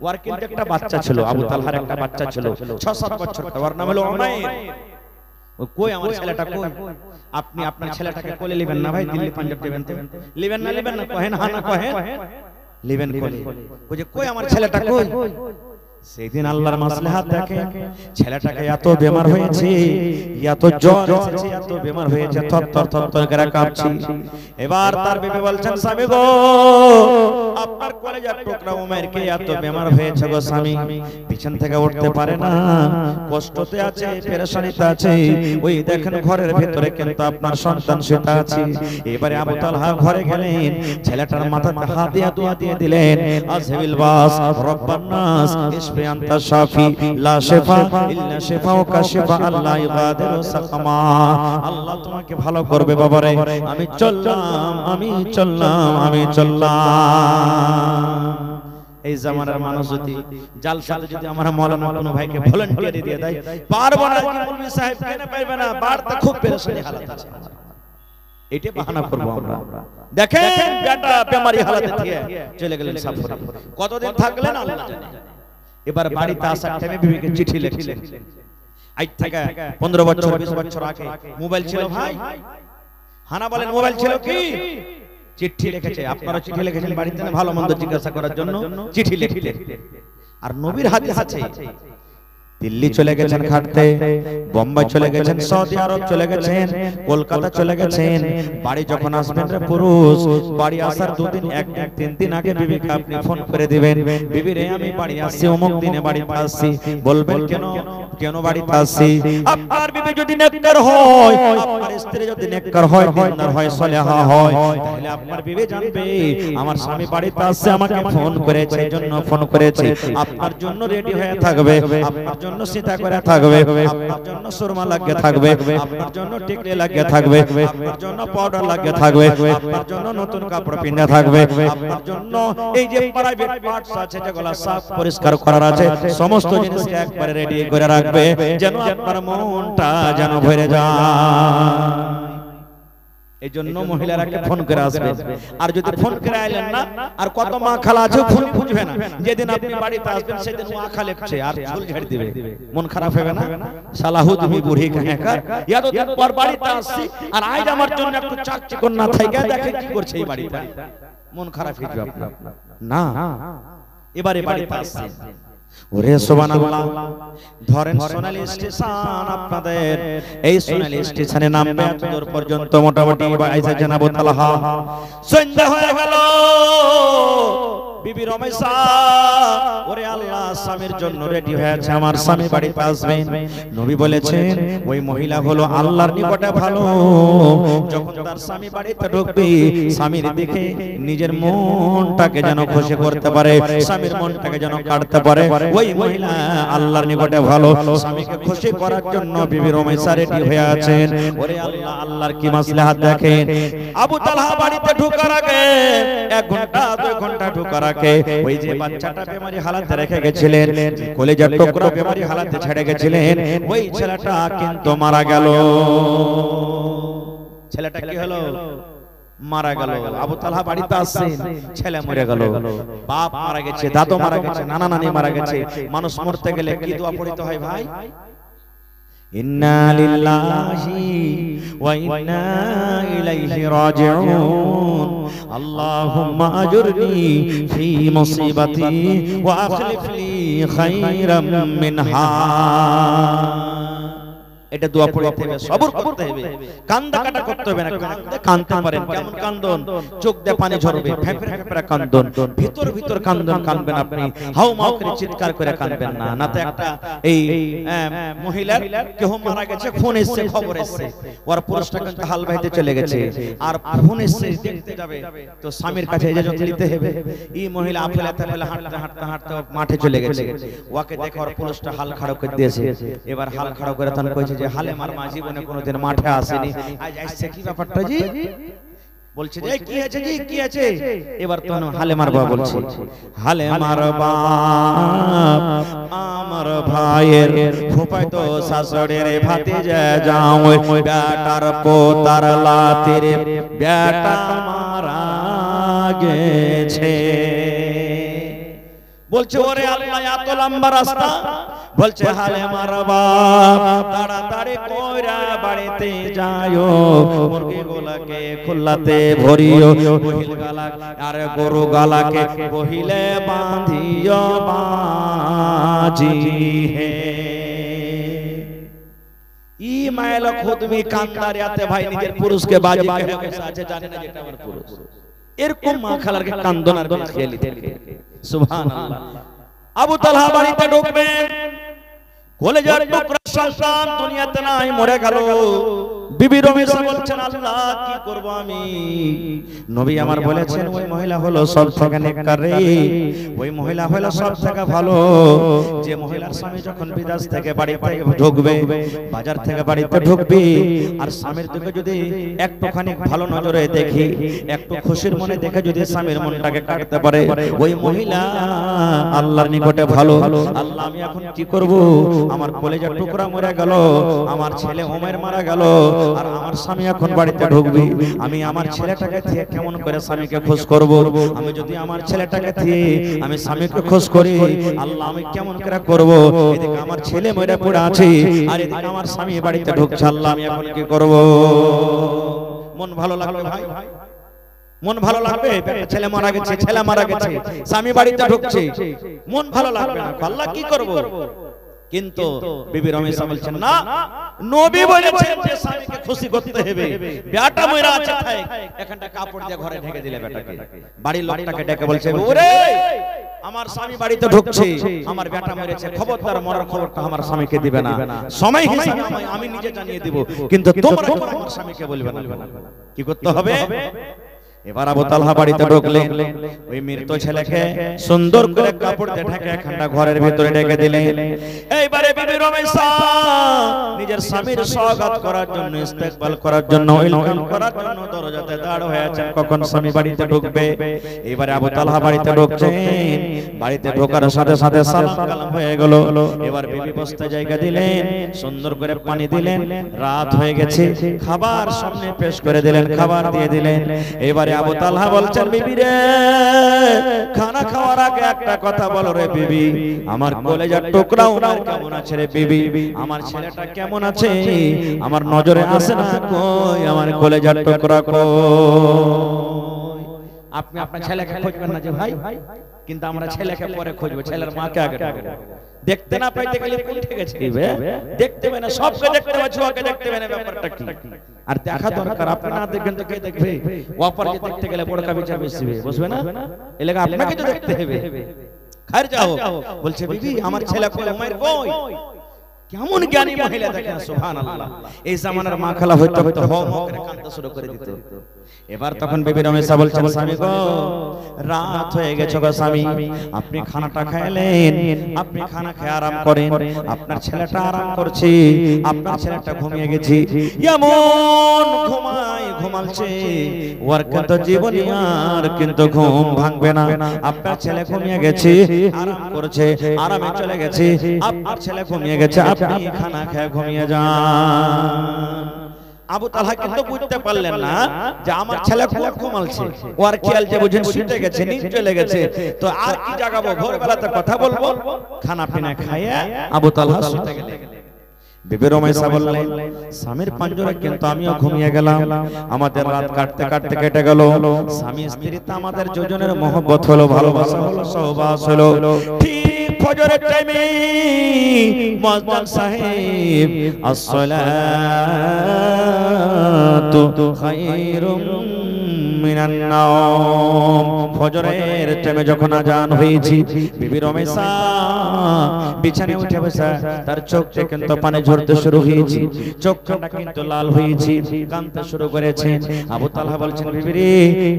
ওর কিন্তু একটা বাচ্চা ছিল, আবু তালহার একটা বাচ্চা ছিল 6-7 বছর, ওর নাম হলো উমাইর। কই আমার ছেলেটা কই? আপনি আপনার ছেলেটাকে কোলে নেবেন না ভাই? দিল্লি পাঞ্জাব যাবেন তো নেবেন না? নেবেন না? কহেন হ্যাঁ না কহেন নেবেন কোলে। ওই যে কই আমার ছেলেটা কই? সেদিন আল্লাহর মাসলাহাত দেখে ছেলেটাকে এত বেমার হয়েছে, এত জ্বর এসেছে, এত বেমার হয়েছে, থরথর থরথর করে কাঁপছে। এবার তার বিবি বলছেন, স্বামী গো আপনার কলেজার টুকরা উমাইরকে এত বেমার হয়েছে গো স্বামী, বিছানা থেকে উঠতে পারে না, কষ্টতে আছে, পেরেশানিতে আছে। ওই দেখেন ঘরের ভিতরে কিন্তু আপনার সন্তান শুয়ে আছে। এবারে আবু তালহা ঘরে গেলেন, ছেলেটার মাথাতে হাত দিয়ে দোয়া দিয়ে দিলেন, আযহিবিল বাস রব্বান নাস ইশফি আনতা শাফি লা শিফা ইল্লা শিফাউকা শিফা আল্লা ইগাদিরু সাকামা। আল্লাহ তোমাকে ভালো করবে বাবারে, আমি চললাম, আমি চললাম, আমি চললাম। এই জামানার মানুষ যদি জালসাতে যদি আমরা মাওলানা কোনো ভাইকে ভলান্টিয়ারি দিয়ে দেয়, পারবো না কি মুলবি সাহেব কেন পাইবে না, বাড়তে খুব পেরেশানি হালাত আছে, এটা বাহানা করব আমরা। দেখেন বেটা বেমারি হালাতে থেকে চলে গেলেন সফরে, কতদিন থাকলেন আল্লাহ জানে। এবার বাড়িতে আসার টাইমে বিবিকে চিঠি লিখলেন। আজ থেকে 15 বছর 20 বছর আগে মোবাইল ছিল ভাই? হানা বলেন মোবাইল ছিল কি? চিঠি লিখেছে। আপনারা চিঠি লিখেছেন বাড়িতে না ভালো মন্দ জিজ্ঞাসা করার জন্য চিঠি লিখতেন। আর নবীর হাদিস আছে দিল্লি চলে গেছেন খাটতে, বোম্বাই চলে গেছেন, সৌদি আরব চলে গেছেন, কলকাতা চলে গেছেন। বাড়ি যখন আসবেন রে পুরুষ, বাড়ি আসার 2 দিন 1 দিন 3 দিন আগে বিবিকে আপনি ফোন করে দিবেন, বিবি রে আমি বাড়ি আসছি, অমুক দিনে বাড়িতে আসছি। বলবেন কেন কেন বাড়িতে আসছি? আপনার বিবি যদি নেককার হয়, আপনার স্ত্রী যদি নেককার হয়, দিনদার হয়, সালেহা হয়, তাহলে আপনার বিবি জানবে আমার স্বামী বাড়িতে আসছে, আমাকে ফোন করেছে, এজন্য ফোন করেছে। আপনার জন্য রেডি হয়ে থাকবে, আপনার জন্য সীতা করে থাকবে, আপনার জন্য সুরমা লাগিয়ে থাকবে, আপনার জন্য টিকলি লাগিয়ে থাকবে, আপনার জন্য পাউডার লাগিয়ে থাকবে, আপনার জন্য নতুন কাপড় পিনে থাকবে, আপনার জন্য এই যে প্রাইভেট পার্টস আছে যেগুলো সাফ পরিষ্কার করার আছে, সমস্ত জিনিসকে একবারে রেডি করে রাখবে, যেন আপনার মনটা যেন ভরে যায়। এই জন্য মহিলারাকে ফোন করে আসবে। আর যদি ফোন করে আইলেন না, আর কত মা খালা আছে ফোন বুঝবে না, যেদিন আপনি বাড়িতে আসবেন সেদিন মা খালে আর ঝুল ঝেড়ে দিবে, মন খারাপ হবে না? সালাহু তুমি বুড়ি কাহেকা, এতদিন পর বাড়িতে আসছি আর আজ আমার জন্য একটু চাকচিকন না থাইকা দেখে কি করছে এই বাড়িতে, মন খারাপ হয়ে যাবে আপনার না? এবারে বাড়িতে আসছে, ওরে সুবহানাল্লাহ, ধরেন সোনালী স্টেশন, আপনাদের এই সোনালী স্টেশনে নামবে এত দূর পর্যন্ত মোটামুটি আইসা জানাবো তালহা, সন্ধ্যা হয়ে গেল। বিবি রমেশা, ওরে আল্লাহ, স্বামীর জন্য রেডি হয়েছে, আমার স্বামী বাড়িতে আসবেন। নবী বলেছেন ওই মহিলা হলো আল্লাহর নিকটে ভালো, যখন তার স্বামী বাড়িতে ঢুকবে, স্বামীর দিকে নিজের মনটাকে যেন খুশি করতে পারে, স্বামীর মনটাকে যেন কাটতে পারে, ওই মহিলা আল্লাহর নিকটে ভালো। স্বামীকে খুশি করার জন্য বিবি রমেশা রেডি হয়ে আছেন। ওরে আল্লাহ, আল্লাহর কি মাসলাহাত দেখেন। আবু তালহা বাড়িতে ঢোকার আগে 1 ঘন্টা 2 ঘন্টা ঢোকার আগে ওই যে বাচ্চাটা বেমারি হালাতে রেখে গেছিলেন, কলেজার টুকরা বেমারি হালাতে ছেড়ে গেছিলেন, ওই ছেলেটা কিন্তু মারা গেল। ছেলেটা কি হলো? মারা গেল। আবু তালহা বাড়িতে আসছেন, ছেলে মরে গেল, বাপ মারা গেছে, দাদু মারা গেছে, নানা নানি মারা গেছে। মানুষ মরতে গেলে কি দোয়া পড়তে হয় ভাই? ইন্না লিল্লাহি ওয়া ইন্না ইলাইহি রাজিউন, আল্লাহুম্মা আজুরনি ফি মুসিবাতি ওয়া আখলিফ লি খায়রাম মিনহা। এটা দোয়া পড়তে হবে, সবর করতে হবে, কান্দা কাটা করতে হবে না। কাঁদতে পারেন, কেমন কান্দন? চোখ দিয়ে পানি ঝরবে, ফেফড়ে ফেফড়ে কান্দন, ভিতর ভিতর কান্দন কাঁদবেন আপনি, হাউ মাউ করে চিৎকার করে কাঁদবেন না। না তো একটা এই মহিলার কেউ মারা গেছে, ফোন এসেছে, খবর এসেছে, ওর পুরুষটা কিন্তু হাল বাইতে চলে গেছে, আর ফোন এসেছে দেখতে যাবে, তো স্বামীর কাছে ইজাজত নিতে হবে। এই মহিলা আফেলা তাফেলা হাঁটতে হাঁটতে হাঁটতে মাঠে চলে গেছে, ওকে দেখে ওর পুরুষটা হাল খাড়া করে দিয়েছে। এবার হাল খাড়া করে তখন কইছে যে হালেমার মা জীবনে কোনোদিন মাঠে আসেনি, আজ আসছে, কি ব্যাপারটা জি? বলছে যে কি আছে জি, কি আছে? এবার তখন হালেমার বাবা বলছে, হালেমার বাপ আমার ভাইয়ের ফুফাতো শাশুড়ির ভাতিজা যাও, বেটার পোতার লাতির বেটা মারা গেছে। বলছে ওরে আল্লাহ, এত লম্বা রাস্তা। বলছে হালেমার বাপ তাড়াতাড়ি কইরা বাড়িতে যাও, মুরগি গোলাকে খুল্লাতে ভরিও, বহিল গালা আর গরু গালাকে বহিলে বাঁধিও বাজি হে। ই মাইল খুদমি কান্দার ইয়াতে ভাই নিজের পুরুষকে বাজি করে বসে আছে, জানে না যেটা আমার পুরুষ। এরকম মা খালারকে কান্দন আর খেয়ালি থাকে। সুবহানাল্লাহ। আবু তালহা বাড়িতে ঢুকবেন, কলেজার টুকরা সন্তান দুনিয়াতে নাই, মরে গেল। বিবি রমেশা বলছেন আল্লাহ কি করব আমি? নবী আমার বলেছেন ওই মহিলা হলো সব থেকে নেককার রে, ওই মহিলা হলো সব থেকে ভালো। যে মহিলার স্বামী যখন বিদেশ থেকে বাড়িতে ঢুকবে, বাজার থেকে বাড়িতে ঢুকবে, আর স্বামীর দিকে যদি একটুখানি ভালো নজরে দেখি, একটু খুশির মনে দেখে যদি স্বামীর মনটাকে কাটতে পারে, ওই মহিলা আল্লাহর নিকটে ভালো। আল্লাহ আমি এখন কি করব? আমার কলেজার টুকরা মরে গেল, আমার ছেলে ওমের মারা গেল, আর আমার স্বামী এখন বাড়িতে ঢুকবে, আমি আমার ছেলেটাকে থেকে কেমন করে স্বামীকে খোঁজ করব? আমি যদি আমার ছেলেটাকে থেকে আমি স্বামীকে খোঁজ করি, আল্লাহ আমি কেমন করে করব? এদিকে আমার ছেলে মরে পড়ে আছে, আর এদিকে আমার স্বামী বাড়িতে ঢুকছে, আল্লাহ আমি এখন কি করব? মন ভালো লাগবে ভাই? মন ভালো লাগবে? ছেলে মারা গেছে, ছেলে মারা গেছে, স্বামী বাড়িতে ঢুকছে, মন ভালো লাগবে না? আল্লাহ কি করব? কিন্তু বিবি রমেশা বলছেন না, নবী বলেছেন যে স্বামীকে খুশি করতে হবে। বেটা মইরা আছে তাই এখানটা কাপড় দিয়ে ঘরে ঢেকে দিলে বেটাকে। বাড়ির লোকটাকে ডেকে বলছে, ওরে আমার স্বামী বাড়িতে ঢুকছে, আমার বেটা মরেছে, খবরদার মরার খবরটা আমার স্বামীকে দিবে না, সময় হিসেবে আমি নিজে জানিয়ে দিব, কিন্তু তোমরা আমার স্বামীকে বলবে না। কি করতে হবে? এবার আবু তালহা বাড়িতে ঢুকলেন, ওই মৃত ছেলেকে সুন্দর করে কাপড় দিয়ে ঢেকে এখানটা ঘরের ভিতরে ঢেকে দিলেন। এইবারে বিবি রমেশা নিজের স্বামীর স্বাগত করার জন্য, ইস্তেকবাল করার জন্য, ওয়েলকাম করার জন্য দরজাতে দাঁড় হয়ে আছেন কখন স্বামী বাড়িতে ঢুকবে। এবারে আবু তালহা বাড়িতে ঢুকছেন, বাড়িতে ঢোকার সাথে সাথে সালাম কালাম হয়ে গেল। এবার বিবি বসতে জায়গা দিলেন, সুন্দর করে পানি দিলেন, রাত হয়ে গেছে, খাবার সামনে পেশ করে দিলেন, খাবার দিয়ে দিলেন। এবারে আবু তালহা বলছেন, বিবি রে খানা খাওয়ার আগে একটা কথা বলো রে বিবি, আমার কলেজার টুকরা ওনার কেমন আছে রে বিবি, আমার ছেলেটা কেমন আছে, আমার নজরে আসে না কই আমার কলেজার টুকরা কই। আপনি আপনার ছেলেকে খুঁজবেন না যে ভাই, কিন্তু আমরা ছেলেকে পরে খুঁজবো, ছেলের মাকে আগে দেখতে না পাইতে গেলে কোন ঠিক আছে দেখতে হবে না, সবকে দেখতে হবে, ছোয়াকে দেখতে হবে না, ব্যাপারটা কি আর দেখা দরকার। আপনি না দেখবেন তো কে দেখবে? ওপর যে দেখতে গেলে বড়কা বিচার বসবে, বসবে না, এলাকা আপনাকে তো দেখতে হবে। খার যাও বলছে, বিবি আমার ছেলে কই, উমাইর কই? কেমন জ্ঞানী মহিলা দেখেন, সুবহানাল্লাহ। এই জামানার মা খালা হয়তো হয়তো হ হ করে কাঁদতে শুরু করে দিত। এবার তখন বিবি রমেশা বলছেন, স্বামী গো রাত হয়ে গেছে গো স্বামী, আপনি খানাটা খাইলেন, আপনি খানা খেয়ে আরাম করেন, আপনার ছেলেটা আরাম করছে, আপনার ছেলেটা ঘুমিয়ে গেছে, এমন ঘুমালছে ওর কিন্তু জীবনী আর কিন্তু ঘুম ভাঙবে না। আপনার ছেলে ঘুমিয়ে গেছে, আরাম করছে, আরামে চলে গেছে, আপনার ছেলে ঘুমিয়ে গেছে, আপনি খানা খেয়ে ঘুমিয়ে যান। আবু তালহা কিন্তু বুঝতে পারলেন না যে আমার ছেলে খুব ঘুমালছে, ওর খেয়াল যে বুঝেন শুতে গেছে, নিজ চলে গেছে, তো আর কি জাগাবো, ভোরবেলাতে কথা বলবো। খানা পিনা খাইয়া আবু তালহা শুতে গেলেন। বিবি রমেশা বললেন, স্বামীর পাঞ্জরে কিন্তু আমিও ঘুমিয়ে গেলাম, আমাদের রাত কাটতে কাটতে কেটে গেল, স্বামী স্ত্রীতে আমাদের দুজনের মহব্বত হলো, ভালোবাসা হলো, সহবাস হলো। ঠিক ফজরের টাইমে মুয়াজ্জিন সাহেব আসসালাতু খায়রুম মিনান নাওম, ফজরের টাইমে যখন আজান হয়েছে, বিবি রমেশা বিছানায় উঠে বসে, তার চোখ থেকে কিন্তু পানি ঝরতে শুরু হয়েছে, চোখটা কিন্তু লাল হয়েছে, কাঁদতে শুরু করেছে। আবু তালহা বলছেন, বিবি রে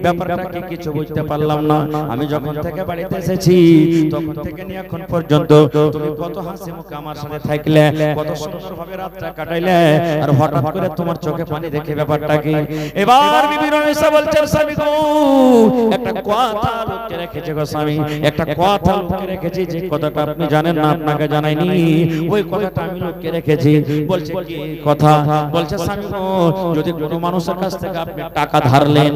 ব্যাপারটা কি কিছু বুঝতে পারলাম না, আমি যখন থেকে বাড়িতে এসেছি তখন থেকে নিয়ে এখন পর্যন্ত তুমি কত হাসি মুখে আমার সাথে থাকলে, কত সুন্দরভাবে রাতটা কাটাইলে, আর হঠাৎ করে তোমার চোখে পানি দেখে ব্যাপারটা কি? এবার বিবি রমেশা বলছেন, স্বামী গো একটা কথা লুকিয়ে রেখেছে গো স্বামী, একটা কথা লুকিয়ে রেখেছি, যে কথাটা আপনি জানেন না, আপনাকে জানাইনি, ওই কথাটা আমি লুকিয়ে রেখেছি। বলছে কি কথা? বলছে, স্বামী গো যদি কোনো মানুষের কাছ থেকে আপনি টাকা ধারলেন,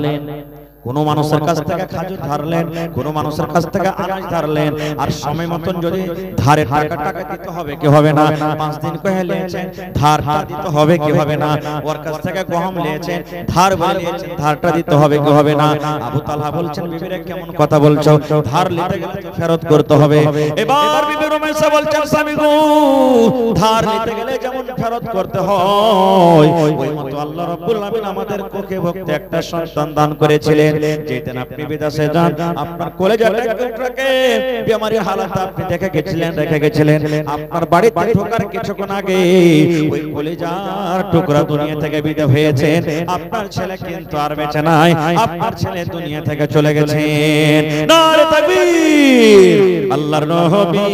কোন মানুষের কাছ থেকে খাজুর ধারলেন, কোন মানুষের কাছ থেকে আনাজ ধারলেন, আর সময় মতন যদি ধারে টাকা দিতে হবে কি হবে না? 5 দিন কহে নিয়েছেন, ধারটা দিতে হবে কি হবে না? ওর কাছ থেকে গহম নিয়েছেন, ধার বলে নিয়েছেন, ধারটা দিতে হবে কি হবে না? আবু তালহা বলছেন, বিবিরে কেমন কথা বলছো, ধার নিতে গেলে তো ফেরত করতে হবে। এবার বিবি রমেশা বলছেন, স্বামী গো ধার নিতে গেলে যেমন ফেরত করতে হয়, ওই মতো আল্লাহ রাব্বুল আলামিন আমাদের কোকে ভক্তি একটা সন্তান দান করেছিলেন। যেদিন আপনি বিদেশে যান, আপনার কলেজার টুকরাকে বিমারি হালাতে আপনি রেখে গেছিলেন, আপনার বাড়িতে ঢোকার কিছুক্ষণ আগে ওই কলেজার টুকরা দুনিয়া থেকে বিদায় হয়েছেন। আপনার ছেলে কিন্তু আর বেঁচে নাই, আপনার ছেলে দুনিয়া থেকে চলে গেছেন। নারে তাকবীর! আল্লাহর নবী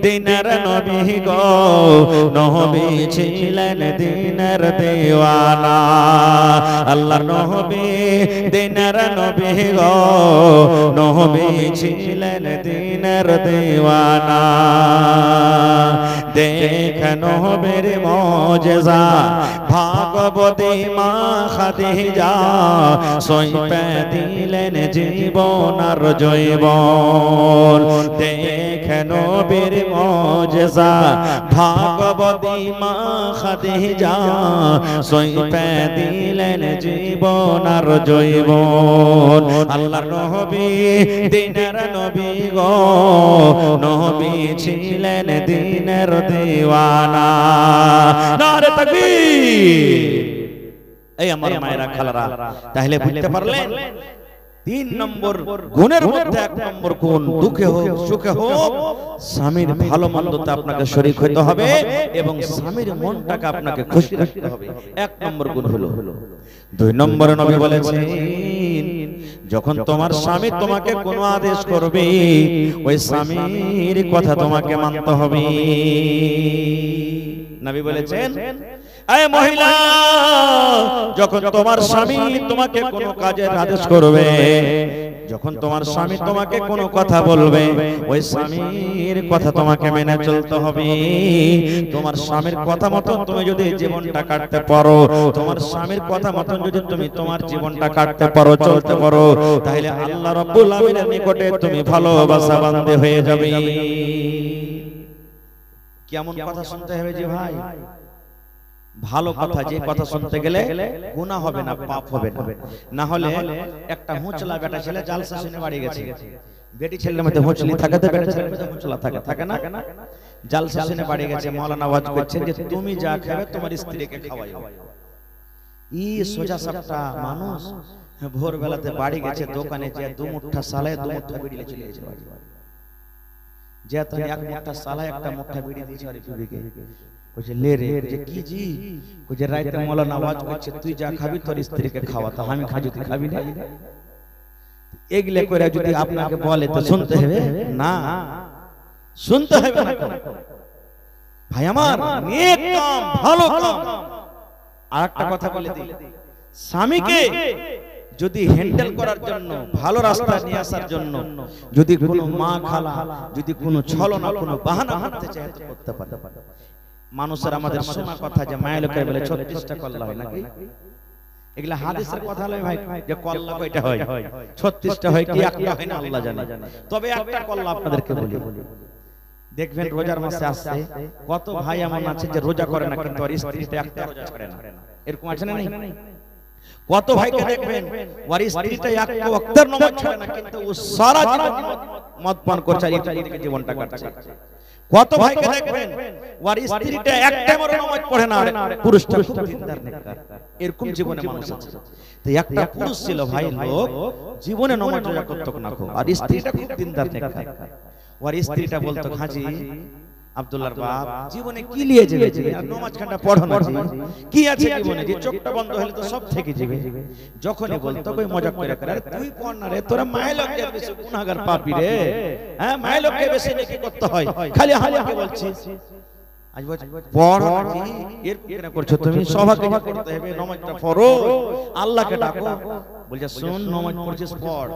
দিনের নবী গো, নবী ছিলেন দিনের দেওয়ানা, আল্লাহর নবী দিনের নবী গো, নবী ছিলেন দিনের দেওয়ানা। দেখ নবীর মুজিজা, ভাগবতী মা খাদিজা সইপে দিলেন জীবন আর জৈবন। দেখ নবীর মুজিজা, ভাগবতী মা খাদিজা সইপে দিলেন জীবন আর জৈবন। আল্লাহর নবী দিনের নবী গো, নবী ছিলেন দিনের দিওয়ানা। নারে তাকবীর। এই আমার মায়েরা খালারা, তাহলে বুঝতে পারলেন 3 নম্বর গুণের মধ্যে 1 নম্বর গুণ, দুঃখে হোক সুখে হোক স্বামীর ভালো মন্দতে আপনাকে শরীক হতে হবে এবং স্বামীর মনটাকে আপনাকে খুশি রাখতে হবে। 1 নম্বর গুণ হলো। 2 নম্বরে নবী বলেছেন, যখন তোমার স্বামী তোমাকে কোনো আদেশ করবে ওই স্বামীর কথা তোমাকে মানতে হবে। নবী বলেছেন, এই মহিলা, যখন তোমার স্বামী তোমাকে কোনো কাজের আদেশ করবে, যখন তোমার স্বামী তোমাকে কোনো কথা বলবে ওই স্বামীর কথা তোমাকে মেনে চলতে হবে। তোমার স্বামীর কথা মতো তুমি যদি জীবনটা কাটতে পারো, তোমার স্বামীর কথা মতো যদি তুমি তোমার জীবনটা কাটতে পারো, চলতে পারো, তাহলে আল্লাহ রাব্বুল আমিনের নিকটে তুমি ভালোবাসা বান্দে হয়ে যাবে। কেমন কথা শুনতে হবে যে ভাই? ভালো কথা, যে কথা শুনতে গেলে গুনাহ হবে না, পাপ হবে না। না হলে একটা হুঁচলা বেটা ছেলে জালসা শুনে বাড়ি গেছে, বেটি ছেলের মধ্যে হুঁচলি থাকে তো বেটা ছেলের মধ্যে হুঁচলা থাকে, থাকে না? জালসা শুনে বাড়ি গেছে, মাওলানা ওয়াজ করছেন যে তুমি যা খাবে তোমার স্ত্রীকে খাওয়াইও। ই সোজা সাপটা মানুষ ভোরবেলাতে বাড়ি গেছে, দোকানে যে 2 মুঠা সালায় 2 মুঠা বিড়ি চলে গেছে বাড়ি। যে তুমি 1 মুঠা সালায় 1 মুঠা বিড়ি দিয়েছ আর বিবিকে কইছে লে রে, যে কি জি? কইছে রাতে মাওলানা আওয়াজ করছে তুই যা খাবি তোর স্ত্রীকে খাওয়া, তো আমি খাই যদি খাবি না। এগুলা কইরা যদি আপনাকে বলে তো শুনতে হবে না? শুনতে হবে না ভাই আমার, নেক কাম, ভালো কাম। আর একটা কথা বলে দিই, স্বামীকে যদি হ্যান্ডেল করার জন্য, ভালো রাস্তা নিয়ে আসার জন্য যদি কোনো মা খালা যদি কোনো ছলনা কোনো বাহানা করতে চায় তো করতে পারে। মানুষের আমাদের শোনা কথা যে মায়ের লোকের বলে 36টা কল্লা হয় নাকি? এগুলা হাদিসের কথা নয় ভাই, যে কল্লা কয়টা হয়, 36টা হয় কি একটা হয় না আল্লাহ জানে। তবে একটা কল্লা আপনাদেরকে বলি, দেখবেন রোজার মাসে আসছে কত ভাই এমন আছে যে রোজা করে না কিন্তু আর স্ত্রীটা একটা রোজা ছাড়ে না, এরকম আছে না? নেই? কত ভাইকে দেখবেন ওর স্ত্রীটা এক ওয়াক্তের নামাজ ছাড়ে না কিন্তু ও সারা জীবন মদ পান করছে আর এদিকে জীবনটা কাটছে। কত ভাইকে দেখবেন ওর স্ত্রীটা এক টাইমের নামাজ পড়ে না, পুরুষটা খুব দিনদার নেককার, এরকম জীবনে মানুষ আছে। তো একটা পুরুষ ছিল ভাই, লোক জীবনে নামাজ রোজা করতে না, আর স্ত্রীটা খুব দিনদার নেককার। ওর স্ত্রীটা বলতো, হাজি আব্দুল্লাহর বাপ জীবনে কি নিয়ে যাবে, আর নামাজ খানটা পড়ো না, কি আছে জীবনে যে চোখটা বন্ধ হলে তো সব থেকে যাবে। যখনই বলতো কই মজা করে করে, আরে তুই পড় না রে, তোরা মায়ের লোককে বেশি গুনাহগার পাপী রে, হ্যাঁ মায়ের লোককে বেশি নেকি করতে হয়, খালি আমাকে বলছিস আজ পড় নাকি এরকম কেন করছো তুমি? সবাইকে করতে হবে, নামাজটা পড়ো, আল্লাহকে ডাকো। বলছে শুন, নামাজ পড়ছিস পড়,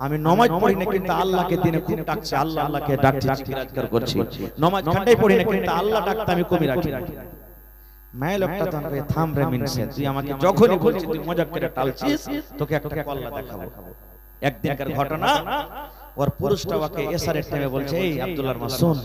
আমি নামাজ পড়ি না কিন্তু আল্লাহকে দিনে খুব ডাকছি, আল্লাহ আল্লাহকে ডাকছি, জিকির করছি, নামাজ ঘন্টায় পড়ি না কিন্তু আল্লাহ ডাকতে আমি কমই রাখি। মায়ের লোকটা তখন কই থাম রে মিনসে, তুই আমাকে যখনই বলছিস তুই মজাক করে টালছিস, তোকে একটা কল্লা দেখাবো। একদিনকার ঘটনা, ওর পুরুষটা ওকে এসারের টাইমে বলছে, এই আব্দুল্লাহর মা শুন,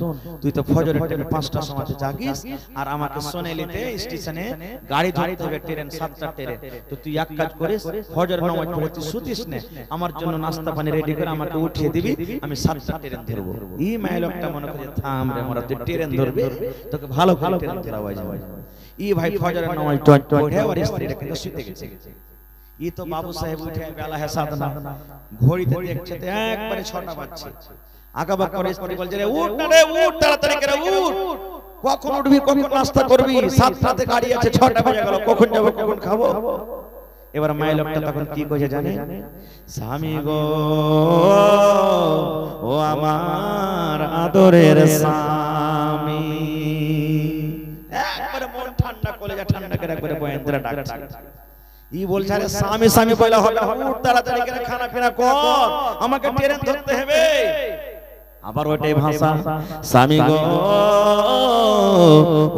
তুই তো ফজরের টাইমে 5টার সময় জাগিস আর আমাকে সোনাইলিতে স্টেশনে গাড়ি ধরতে হবে, ট্রেন 7টার ট্রেন, তো তুই এক কাজ করিস, ফজরের নামাজ পড়ে তুই শুতিস না, আমার জন্য নাস্তা পানি রেডি করে আমাকে উঠিয়ে দিবি, আমি 7টার ট্রেন ধরবো। এই মায়ের লোকটা মনে করে থাম রে মোরা, তুই ট্রেন ধরবি, তোকে ভালো ভালো ট্রেন ধরাওয়া যাবে। এই ভাই ফজরের নামাজ পড়ে ওর স্ত্রীটাকে শুতে গেছে। ই তো বাবু সাহেব উঠে বেলা है 7 না, ঘড়িতে দেখছে তো একবারে 6টা বাজছে। আগাবা করে স্ত্রী বলছে, রে উঠ না রে, উঠ তাড়াতাড়ি করে উঠ, কখন উঠবি, কখন নাস্তা করবি, 7টাতে গাড়ি আছে, 6টা বেজে গেল, কখন যাব কখন খাবো। এবার মায়ের লোকটা তখন কি কইছে জানে, স্বামী গো ও আমার আদরের স্বামী, একবারে মন ঠান্ডা কলেজা ঠান্ডা করে একবারে বয়ানরা ডাকছে। ই বলছে, আরে স্বামী স্বামী কইলা হবে, উঠ তাড়াতাড়ি করে খানা পিনা কর, আমাকে ট্রেন ধরতে হবে। আবার ওইটাই ভাষা, স্বামী গো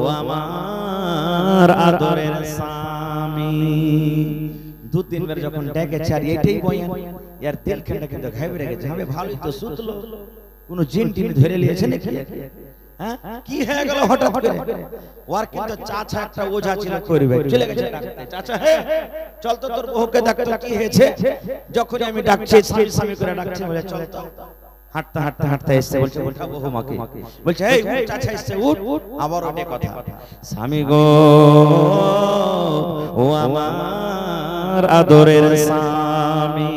ও আমার আদরের স্বামী। 2-3 বার যখন ডেকেছে আর এইটাই বয়ান, এর দিল খেলা কিন্তু ঘাবড়ে গেছে, আমি ভালোই তো সুতলো, কোন জিন টিন ধরে নিয়েছে নাকি, হ্যাঁ কি হয়ে গেল হঠাৎ করে। ওর কিন্তু চাচা একটা ওঝা ছিল, করবে চলে গেছে ডাকতে, চাচা হে চল তো তোর বউকে ডাকতে, কি হয়েছে? যখন আমি ডাকছি স্বামী স্বামী করে ডাকছে, বলে চল তো হাঁটতে হাঁটতে হাঁটতে এসে বলছে উঠাবো মাকে, বলছে এই উঠ চাচা এসে উঠ, আবার ওঠে কথা, স্বামী গো ও আমার আদরের স্বামী।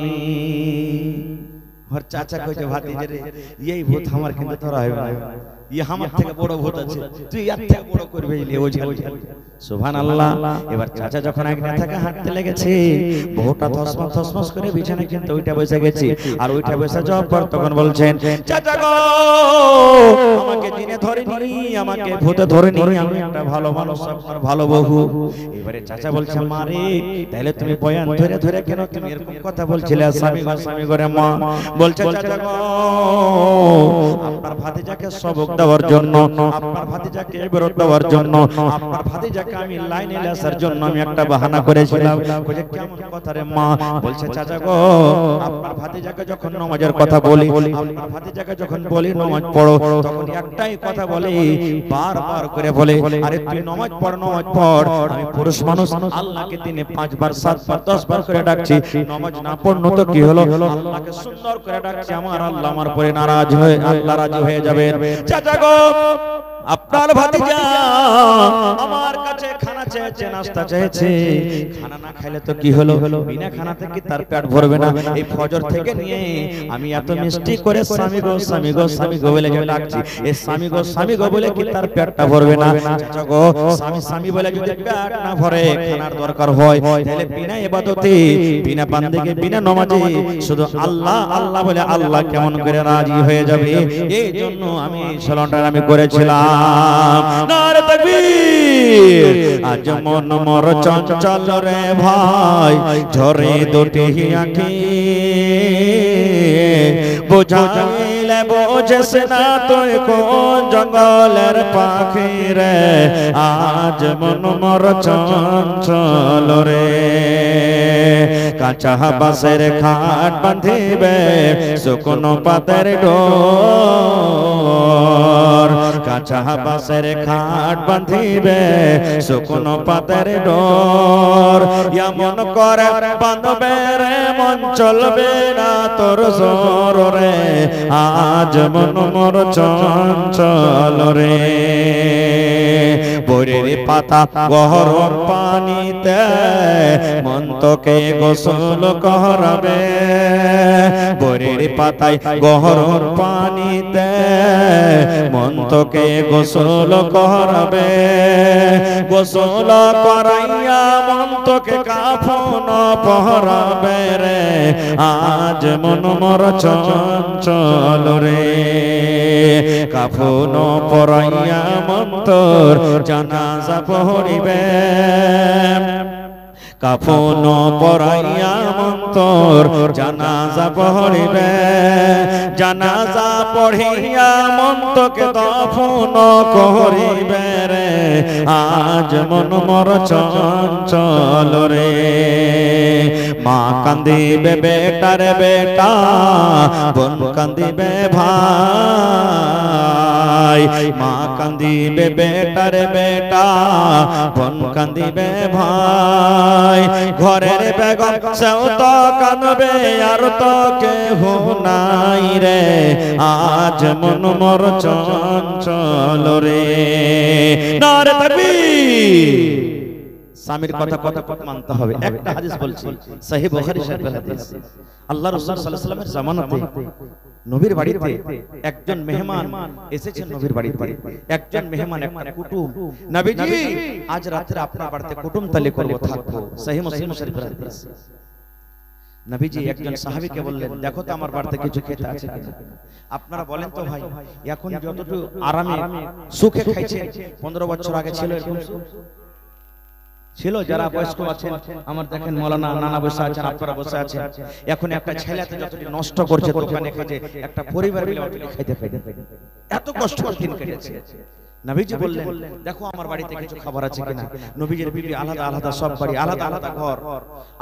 আর চাচা কইছে ভাতিজা রে এই ভূত আমার কিন্তু ধরা হবে না, ই আমার থেকে বড় ভূত আছে, তুই এর থেকে বড় করবে লে ওঝা। সুবহানাল্লাহ। এবার চাচা যখন আগে থেকে হাঁটতে লেগেছে, বউটা থসমস থসমস করে বিছানায় কিন্তু ওইটা বসে গেছে, আর ওইটা বসে যাওয়ার পর তখন বলছেন চাচা গো আমাকে জিনে ধরেনি, আমাকে ভূতে ধরেনি, আমি একটা ভালো মানুষ, আপনার ভালো বউ। এবারে চাচা বলছে মারে তাহলে তুমি বয়ান ধরে ধরে কেন তুমি এরকম কথা বলছিলে স্বামী গো স্বামী করে মা? বলছে চাচা গো আপনার ভাতিজাকে সবক দেওয়ার জন্য, আপনার ভাতিজাকে ইবরত দেওয়ার জন্য, আপনার ভাতিজাকে আমি লাইনে লেসার জন্য আমি একটা বাহানা করেছিলাম। বলে কেমন কথা রে মা? বলছে চাচা গো আপনার ভাতিজাকে যখন নামাজের কথা বলি, আপনার ভাতিজাকে যখন বলি নামাজ পড়ো, তখন একটাই কথা বলে, বারবার করে বলে আরে তুই নামাজ পড় নামাজ পড়। আমি পুরুষ মানুষ, আল্লাহকে দিনে 5 বার 7 বার 10 বার করে ডাকছি, নামাজ না পড়নো তো কি হলো? আল্লাহকে সুন্দর করে ডাকছি, আমার আল্লাহ আমার পরে নারাজ হয়ে, আল্লাহ রাজি হয়ে যাবে। চাচা গো আপনার ভাতিজা আমার কাছে খানা চেয়েছে, নাস্তা চেয়েছে, খানা না খাইলে তো কি হলো? বিনা খানাতে কি তার পেট ভরবে না? এই ফজর থেকে নিয়ে আমি এত মিষ্টি করে স্বামী গো স্বামী গো স্বামী গো বলে ডাকছি, এই স্বামী গো স্বামী গো বলে কি তার পেটটা ভরবে না? চাচা গো স্বামী স্বামী বলে যদি পেট না ভরে, খানার দরকার হয়, তাহলে বিনা ইবাদতে, বিনা বান্দেগে, বিনা নামাজে শুধু আল্লাহ আল্লাহ বলে আল্লাহ কেমন করে রাজি হয়ে যাবে? এই জন্য আমি সালামটা আমি করেছিলাম। নারে তাকবীর। আজ মন মোর চঞ্চল রে ভাই, ঝরে দুটি আঁখি, বুঝাইলে বোঝেস না তুই কোন জঙ্গলের পাখি রে। আজ মন মোর চঞ্চল রে, কাঁচা বাঁশের খাট বাঁধিবে শুকনো পাতের ডোর, কাঁচা বাঁশের খাট বাঁধিবে শুকনো পাতের ডোর। এমন করে বাঁধবে রে মন চলবে না তোর জোর রে। আজ মন মোর চঞ্চল রে, বরের পাতা গহরম পানিতে মন তোকে গোসল করাবে, বরের পাতায় গহরম পানিতে মন তোকে গোসল করাবে, গোসল করাইয়া মন তোকে কাফন পহরাবে রে। আজ মন মোর চঞ্চল রে, কাফন পরাইয়া মন তোর জানাজা পড়িবে, কাফন পরাইয়া মন তোর জানাজা পড়িবে, জানাজা পড়িয়া মন তোকে দফন করিবে রে। আজ মন মোর চঞ্চল রে, মা কান্দিবে বেটার বেটা, বোন কান্দিবে ভাই, মা কান্দিবে বেটার বেটা, বোন কান্দিবে ভাই, ঘরের বেগম সেও তো কাঁদবে আর তো কেহ নাই রে। আজ মন মোর চঞ্চল রে। নারে তাকবীর। স্বামীর কথা কথা মানতে হবে। একটা হাদিস বলছি, সহিহ বুখারী শরীফের হাদিস। আল্লাহ রাসূল সাল্লাল্লাহু আলাইহি ওয়াসাল্লামের জামানাতে নবীর বাড়িতে একজন মেহমান এসেছেন। নবীর বাড়িতে একজন মেহমান, একটা কুটুম, নবীজি আজ রাতে আপনার বাড়িতে কুটুম তালি করব, থাকবো। সহিহ মুসলিম শরীফের হাদিস। নবীজি একজন সাহাবীকে বললেন, দেখো তো আমার বাড়িতে কিছু খেতে আছে কিনা, আপনারা বলেন তো ভাই। এখন যতটুকু আরামে সুখে খাইছে, 15 বছর আগে ছিল এরকম ছিল? যারা বয়স্ক আছেন আমার দেখেন, মাওলানা নানা বসে আছেন, আপনারা বসে আছেন। এখন একটা ছেলেতে যতটি নষ্ট করছে দোকানে কাজে, একটা পরিবার মিলে অতটি খাইতে খাইতে এত কষ্ট করে দিন কেটেছে। নবীজি বললেন, দেখো আমার বাড়িতে কিছু খাবার আছে কিনা। নবীজির বিবি আলাদা আলাদা, সব বাড়ি আলাদা আলাদা ঘর।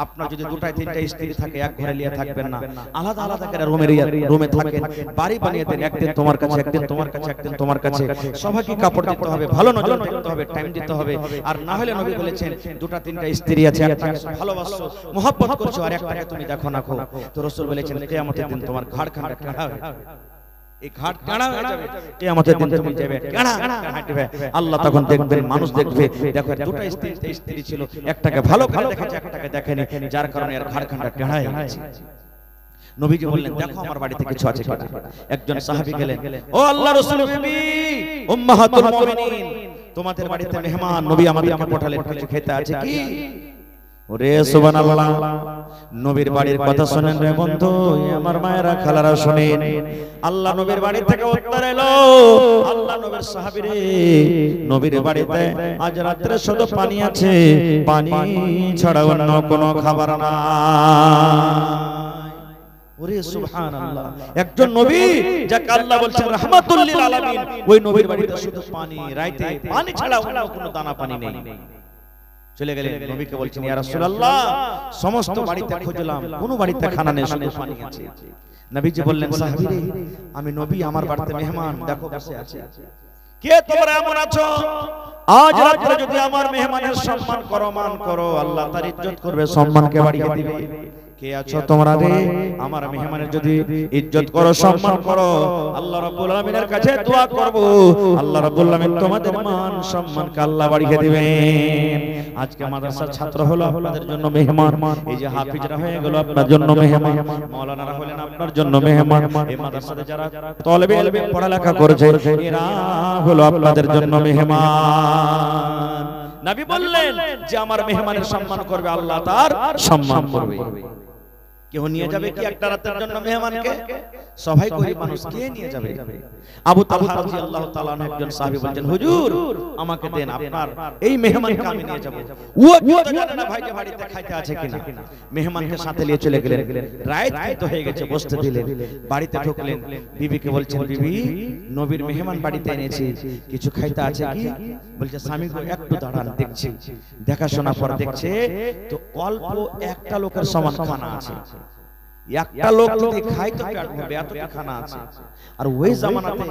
আপনার যদি 2টা 3টা স্ত্রী থাকে, এক ঘরে লিয়ে থাকবেন না, আলাদা আলাদা করে রুমে থাকেন। বাড়ি বানিয়ে দেন, একদিন তোমার কাছে, একদিন তোমার কাছে, একদিন তোমার কাছে। সবাইকে কাপড় দিতে হবে, ভালো নজর দিতে হবে, টাইম দিতে হবে। আর না হলে নবী বলেছেন 2টা 3টা স্ত্রী আছে, একটাকে ভালোবাসো মহব্বত করছো, আর একটাকে তুমি দেখো না খো, তো রাসূল বলেছেন কিয়ামতের দিন তোমার ঘাড় খান্ডা খাড়া হবে। এই ঘাট টানা হয়ে যাবে, কিয়ামতের দিন তুমি যাবে টানা হাঁটবে, আল্লাহ তখন দেখবেন, মানুষ দেখবে, দেখো দুটো স্ত্রী ছিল, একটাকে ভালো করে দেখেছে, একটাকে দেখেনি, যার কারণে এর ঘাটখানটা টানা হয়ে গেছে। নবীজি বললেন, দেখো আমার বাড়িতে কিছু আছে কিনা। একজন সাহাবী গেলেন, ও আল্লাহর রাসূল, বিবি উম্মাহাতুল মুমিনিন, তোমাদের বাড়িতে মেহমান, নবী আমাদেরকে পাঠালেন, কিছু খেতে আছে কি? ওরে সুবহানাল্লাহ, নবীর বাড়ির কথা শুনেন রে বন্ধু, আমার মায়েরা খালারা শুনেন। আল্লাহ নবীর বাড়ি থেকে উত্তর এলো, আল্লাহ নবীর সাহাবী রে, নবীর বাড়িতে আজ রাতে শুধু পানি আছে, পানি ছাড়া অন্য কোনো খাবার না। ওরে সুবহানাল্লাহ, একজন নবী যাকে আল্লাহ বলছেন রাহমাতুল লিল আলামিন, ওই নবীর বাড়িতে শুধু পানি, রাইতে পানি ছাড়া অন্য কোনো দানা পানি নেই। চলে গেলেন, নবীকে বলছেন, ইয়া রাসূলুল্লাহ, সমস্ত বাড়িতে খুঁজলাম, কোনো বাড়িতে খানা নেই, শুধু পানি আছে। নবীজি বললেন, সাহাবী রে, আমি নবী, আমার বাড়িতে মেহমান দেখো বসে আছে, কে তোমরা এমন আছো, আজ রাতে যদি আমার মেহমানের সম্মান করো, মান করো, আল্লাহ তার ইজ্জত করবে, সম্মানকে বাড়িয়ে দিবে। কে আছো তোমরা রে, আমার মেহমানের যদি ইজ্জত করো, সম্মান করো, আল্লাহ রাব্বুল আলামিনের কাছে দোয়া করব, আল্লাহ রাব্বুল আলামিন তোমাদের মান সম্মানকে আল্লাহ বাড়িয়ে দিবেন। আজকে মাদ্রাসার ছাত্র হলো আপনাদের জন্য মেহমান, এই যে হাফিজরা হয়ে গেল আপনার জন্য মেহমান, মাওলানারা হলেন আপনার জন্য মেহমান, এই মাদ্রাসাতে যারা তলবে ইলমে পড়ালেখা করেছে এরা হলো আপনাদের জন্য মেহমান। নবী বললেন যে আমার মেহমানের সম্মান করবে, আল্লাহ তার সম্মান করবে। কেউ নিয়ে যাবে কি একটা রাতের জন্য মেহমানকে? সবাই গরিব মানুষ, কে নিয়ে যাবে? আবু তালহা রাদিয়াল্লাহু তাআলা একজন সাহাবী বলেন, হুজুর আমাকে দেন, আপনার এই মেহমানকে আমি নিয়ে যাব। ও কি তো জানে না ভাই যে বাড়িতে খাইতে আছে কিনা। মেহমানকে সাথে নিয়ে চলে গেলেন, রাত তো হয়ে গেছে, বসতে দিলেন। বাড়িতে ঢুকলেন, বিবিকে বলছেন, বিবি নবীর মেহমান বাড়িতে এনেছি, কিছু খাইতে আছে কি? বলছে, স্বামী গো একটু দাঁড়ান, দেখছি। দেখাশোনা পর দেখছে তো অল্প একটা লোকের সমান খানা আছে, একটা লোক যদি খায় তো পেট ভরবে, এত কি খানা আছে। আর ওই জামানাতে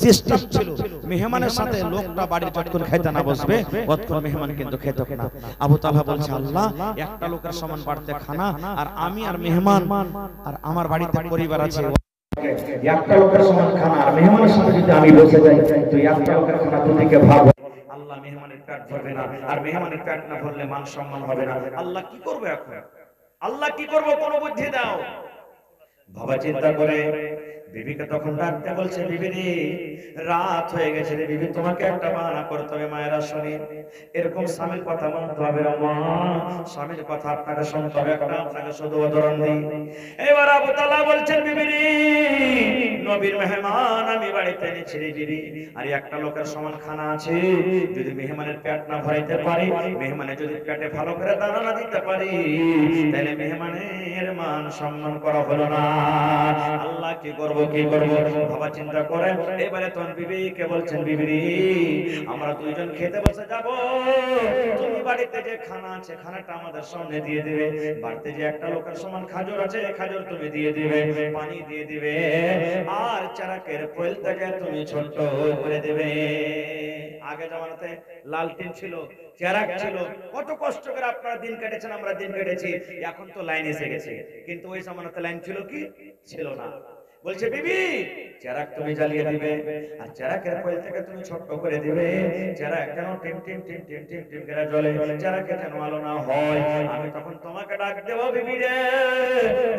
সিস্টেম ছিল, মেহমানের সাথে লোকটা বাড়ির যতক্ষণ খাইতে না বসবে ততক্ষণ মেহমান কিন্তু খেত না। আবু তালহা বলছে, আল্লাহ একটা লোকের সমান বাড়তে খানা, আর আমি আর মেহমান, আর আমার বাড়িতে পরিবার আছে, একটা লোকের সমান খানা, আর মেহমানের সাথে যদি আমি বসে যাই তো একটা লোকের খানা দুদিকে ভাগ, আল্লাহ মেহমানের পেট ভরবে না, আর মেহমানের পেট না ভরলে মান সম্মান হবে না। আল্লাহ কি করবে এখন? আল্লাহ কি করবো, কোন বুদ্ধি দাও। বাবা চিন্তা করে বিবিকে তখন ডাকতে বলছে, বিবি রে রাত হয়ে গেছে রে বিবি, তোমাকে একটা বাহানা করতে হবে। মায়েরা শুনে এরকম স্বামীর কথা মানতে হবে না মা, স্বামীর কথা আপনাকে শুনতে হবে, একটা আপনাকে শুধু উদাহরণ দিই। এবার আবু তালহা বলছেন, বিবি রে নবীর মেহমান আমি বাড়িতে এনেছি রে বিবি, আর একটা লোকের সমান খানা আছে, যদি মেহমানের পেট না ভরাইতে পারি, মেহমানের যদি পেটে ভালো করে দানা না দিতে পারি, তাহলে মেহমানের মান সম্মান করা হলো না। আল্লাহ কি করব, কি করব? বাবা চিন্তা করে এবারে তখন বিবিকে বলছেন, বিবি রে আমরা দুইজন খেতে বসে যাব, তুমি বাড়িতে যে খানা আছে খানাটা আমাদের সামনে দিয়ে দিবে, বাড়িতে যে একটা লোকের সমান খাজর আছে খাজর তুমি দিয়ে দিবে, পানি দিয়ে দিবে, আর চারাকের পয়েলটাকে তুমি ছোট করে দেবে। আগে জামানাতে লালটেন ছিল, চারাক ছিল, কত কষ্ট করে আপনারা দিন কেটেছেন, আমরা দিন কেটেছি, এখন তো লাইন এসে গেছে, কিন্তু ওই জামানাতে লাইন ছিল কি? ছিল না। বলছে, বিবি চারাক তুমি জ্বালিয়ে দিবে, আর চারাকের পয়েল থেকে তুমি ছোট করে দিবে, চারাক যেন team team team team team team করে জ্বলে, চারাকে যেন আলো না হয়। আমি তখন তোমাকে ডাক দেব, বিবি রে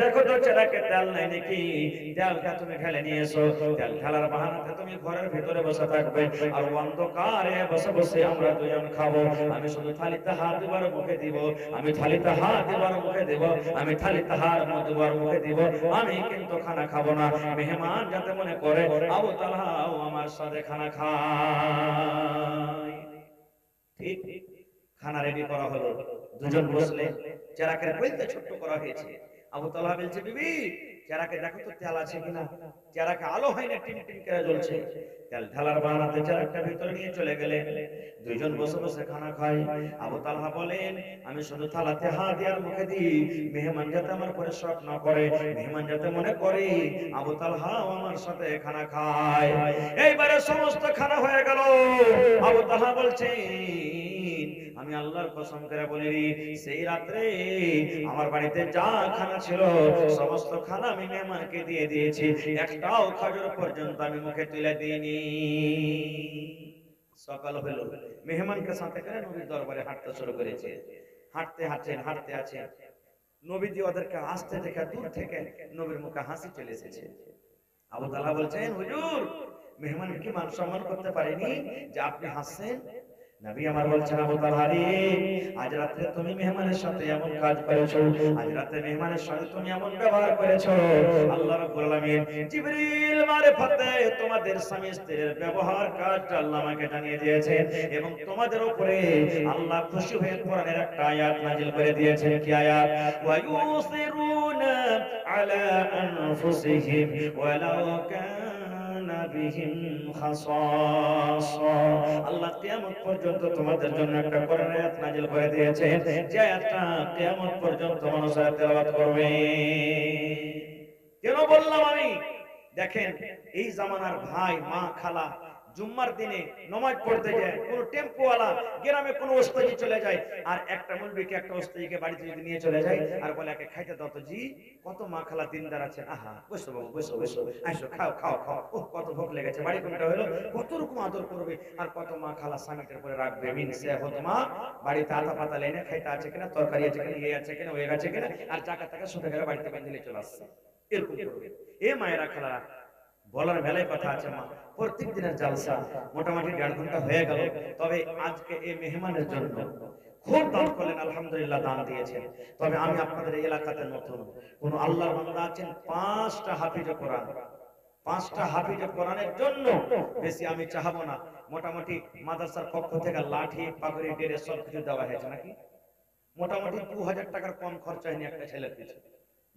দেখো তো চারাকে তেল নাই নাকি, তেলটা তুমি ঢেলে নিয়ে এসো। তেল ঢালার বাহানাতে তুমি ঘরের ভিতরে বসে থাকবে, আর অন্ধকারে বসে বসে আমরা দুজন খাবো। আমি শুধু থালিতে হাত দুবার মুখে দিব, আমি থালিতে হাত দুবার মুখে দিব, আমি থালিতে হাত দুবার মুখে দিব, আমি কিন্তু খানা খাবো না। মেহমান যাতে মনে করে আবু তালহাও আমার সাথে খানা খায়। ঠিক খানা রেডি করা হলো, দুজন বসলে, চারাকের পয়েলটা ছোট করা হয়েছে। আবু তালহা বলছে, বিবি চারাকে দেখো তো তেল আছে কিনা, চারাকে আলো হয় না, টিম টিম করে জ্বলছে। তেল ঢালার বাহানাতে চারাকটা ভিতরে নিয়ে চলে গেলে, দুইজন বসে বসে খানা খায়। আবু তালহা বলেন, আমি শুধু থালাতে হাত দেওয়ার মুখে দিই, মেহমান যাতে আমার পরে শক না করে, মেহমান যাতে মনে করে আবু তালহাও আমার সাথে খানা খায়। এইবারে সমস্ত খানা হয়ে গেল। আবু তালহা বলছেন, আমি আল্লাহর কসম করে বলি সেই রাত্রে আমার বাড়িতে যা খানা ছিল সমস্ত খানা আমি মেহমানকে দিয়ে দিয়েছি, একটাও খাজুর পর্যন্ত আমি মুখে তুলে দিইনি। সকাল হলো, মেহমানকে সাথে করে নবীর দরবারে হাঁটতে শুরু করেছে। হাঁটতে হাঁটতে আছেন, নবীজি ওদেরকে আসতে দেখে দূর থেকে নবীর মুখে হাসি চলে এসেছে। আবু তালহা বলছেন, হুজুর মেহমানকে কি মান সম্মান করতে পারেনি যে আপনি হাসছেন? নবী আমার বলছেন, আবু তালহা রে, আজ রাতে তুমি মেহমানের সাথে এমন কাজ করেছো, আজ রাতে মেহমানের সাথে তুমি এমন ব্যবহার করেছো, আল্লাহ রাব্বুল আলামিন জিবরিল মারফতে তোমাদের স্বামী স্ত্রীর ব্যবহার কাজটা আল্লাহ আমাকে জানিয়ে দিয়েছেন এবং তোমাদের উপরে আল্লাহ খুশি হয়ে কোরআনের একটা আয়াত নাযিল করে দিয়েছেন। কি আয়াত? ওয়া ইউসিরুনা আলা আনফুসিহিম ওয়ালাউ কানা বিহিম খাসাসা। আল্লাহ কিয়ামত পর্যন্ত তোমাদের জন্য একটা কোরআন আয়াত নাযিল করে দিয়েছেন, যে আয়াতটা কিয়ামত পর্যন্ত মানুষেরা তেলাওয়াত করবে। কেন বললাম আমি? দেখেন এই জামানার ভাই মা খালা জুম্মার দিনে নামাজ পড়তে যায়, কোন টেম্পোওয়ালা গ্রামে কোন ওস্তাদি চলে যায়, আর একটা মুলবিকে একটা ওস্তাদিকে বাড়িতে যদি নিয়ে চলে যায় আর বলে একে খাইতে দাও তো। জি, কত মা খালা দিনদার আছেন, আহা বসো বাবু বসো বসো, আসো খাও খাও খাও, ও কত ভোগ লেগেছে, বাড়ি কোনটা হলো, কত রকম আদর করবে। আর কত মা খালা স্বামীটার পরে রাখবে, মিনসে হত মা বাড়িতে আতা পাতা লেনে খাইতে আছে কিনা, তরকারি আছে কিনা, ইয়ে আছে কিনা, ওয়ে আছে কিনা, আর টাকা টাকা শুনে গেলে বাড়িতে বেঁধে চলে আসছে। এরকম করবে এ মায়েরা খালারা। বলার বেলায় কথা আছে মা, প্রত্যেক দিনের জালসা মোটামুটি 1.5 ঘন্টা হয়ে গেল, তবে আজকে এই মেহমানের জন্য খুব দান করলেন, আলহামদুলিল্লাহ দান দিয়েছেন। তবে আমি আপনাদের এই এলাকাতে নতুন, কোন আল্লাহর বান্দা আছেন 5টা হাফিজ কোরআন, 5টা হাফিজ কোরআনের জন্য বেশি আমি চাহাবো না। মোটামুটি মাদ্রাসার পক্ষ থেকে লাঠি পাগড়ি ড্রেস সব কিছু দেওয়া হয়েছে নাকি, মোটামুটি 2000 টাকার কম খরচ হয়নি একটা ছেলের পিছনে,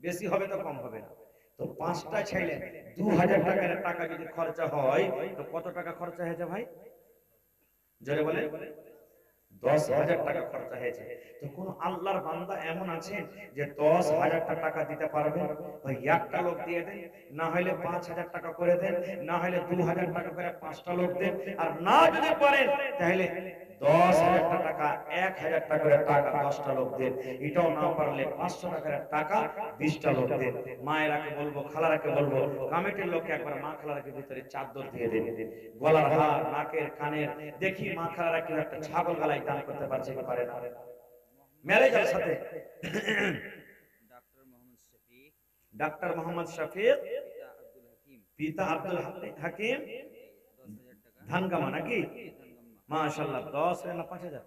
বেশি হবে তো কম হবে না। তো 5টা ছেলে 2000 টাকার টাকা যদি খরচা হয় তো কত টাকা খরচা হয়েছে ভাই? জোরে বলেন। 10,000 টাকা খরচা হয়েছে। তো কোন আল্লাহর বান্দা এমন আছেন যে 10,000 টাকা দিতে পারবেন? ওই একটা লোক দিয়ে দেন, না হলে 5,000 টাকা করে দেন, না হলে 2,000 টাকা করে 5টা লোক দেন, আর না যদি পারেন তাহলে 10,000 টাকা 1,000 টাকা করে টাকা 10টা লোক দেন, এটাও না পারলে 500 টাকার টাকা 20টা লোক দেন। মায়েরাকে বলবো, খালারাকে বলবো, কমিটির লোককে একবার মা খালারাকে ভিতরে চাদর দিয়ে দেন, গলার হার, নাকের, কানের, দেখি মা খালারা কেউ একটা ছাগল গলায় দান করতে পারছে কি পারে না। ম্যারেজের সাথে ডাক্তার মোহাম্মদ শফিক, পিতা আব্দুল হাকিম, ধানগামা নাকি? মাশাআল্লাহ, 10 না 5,000?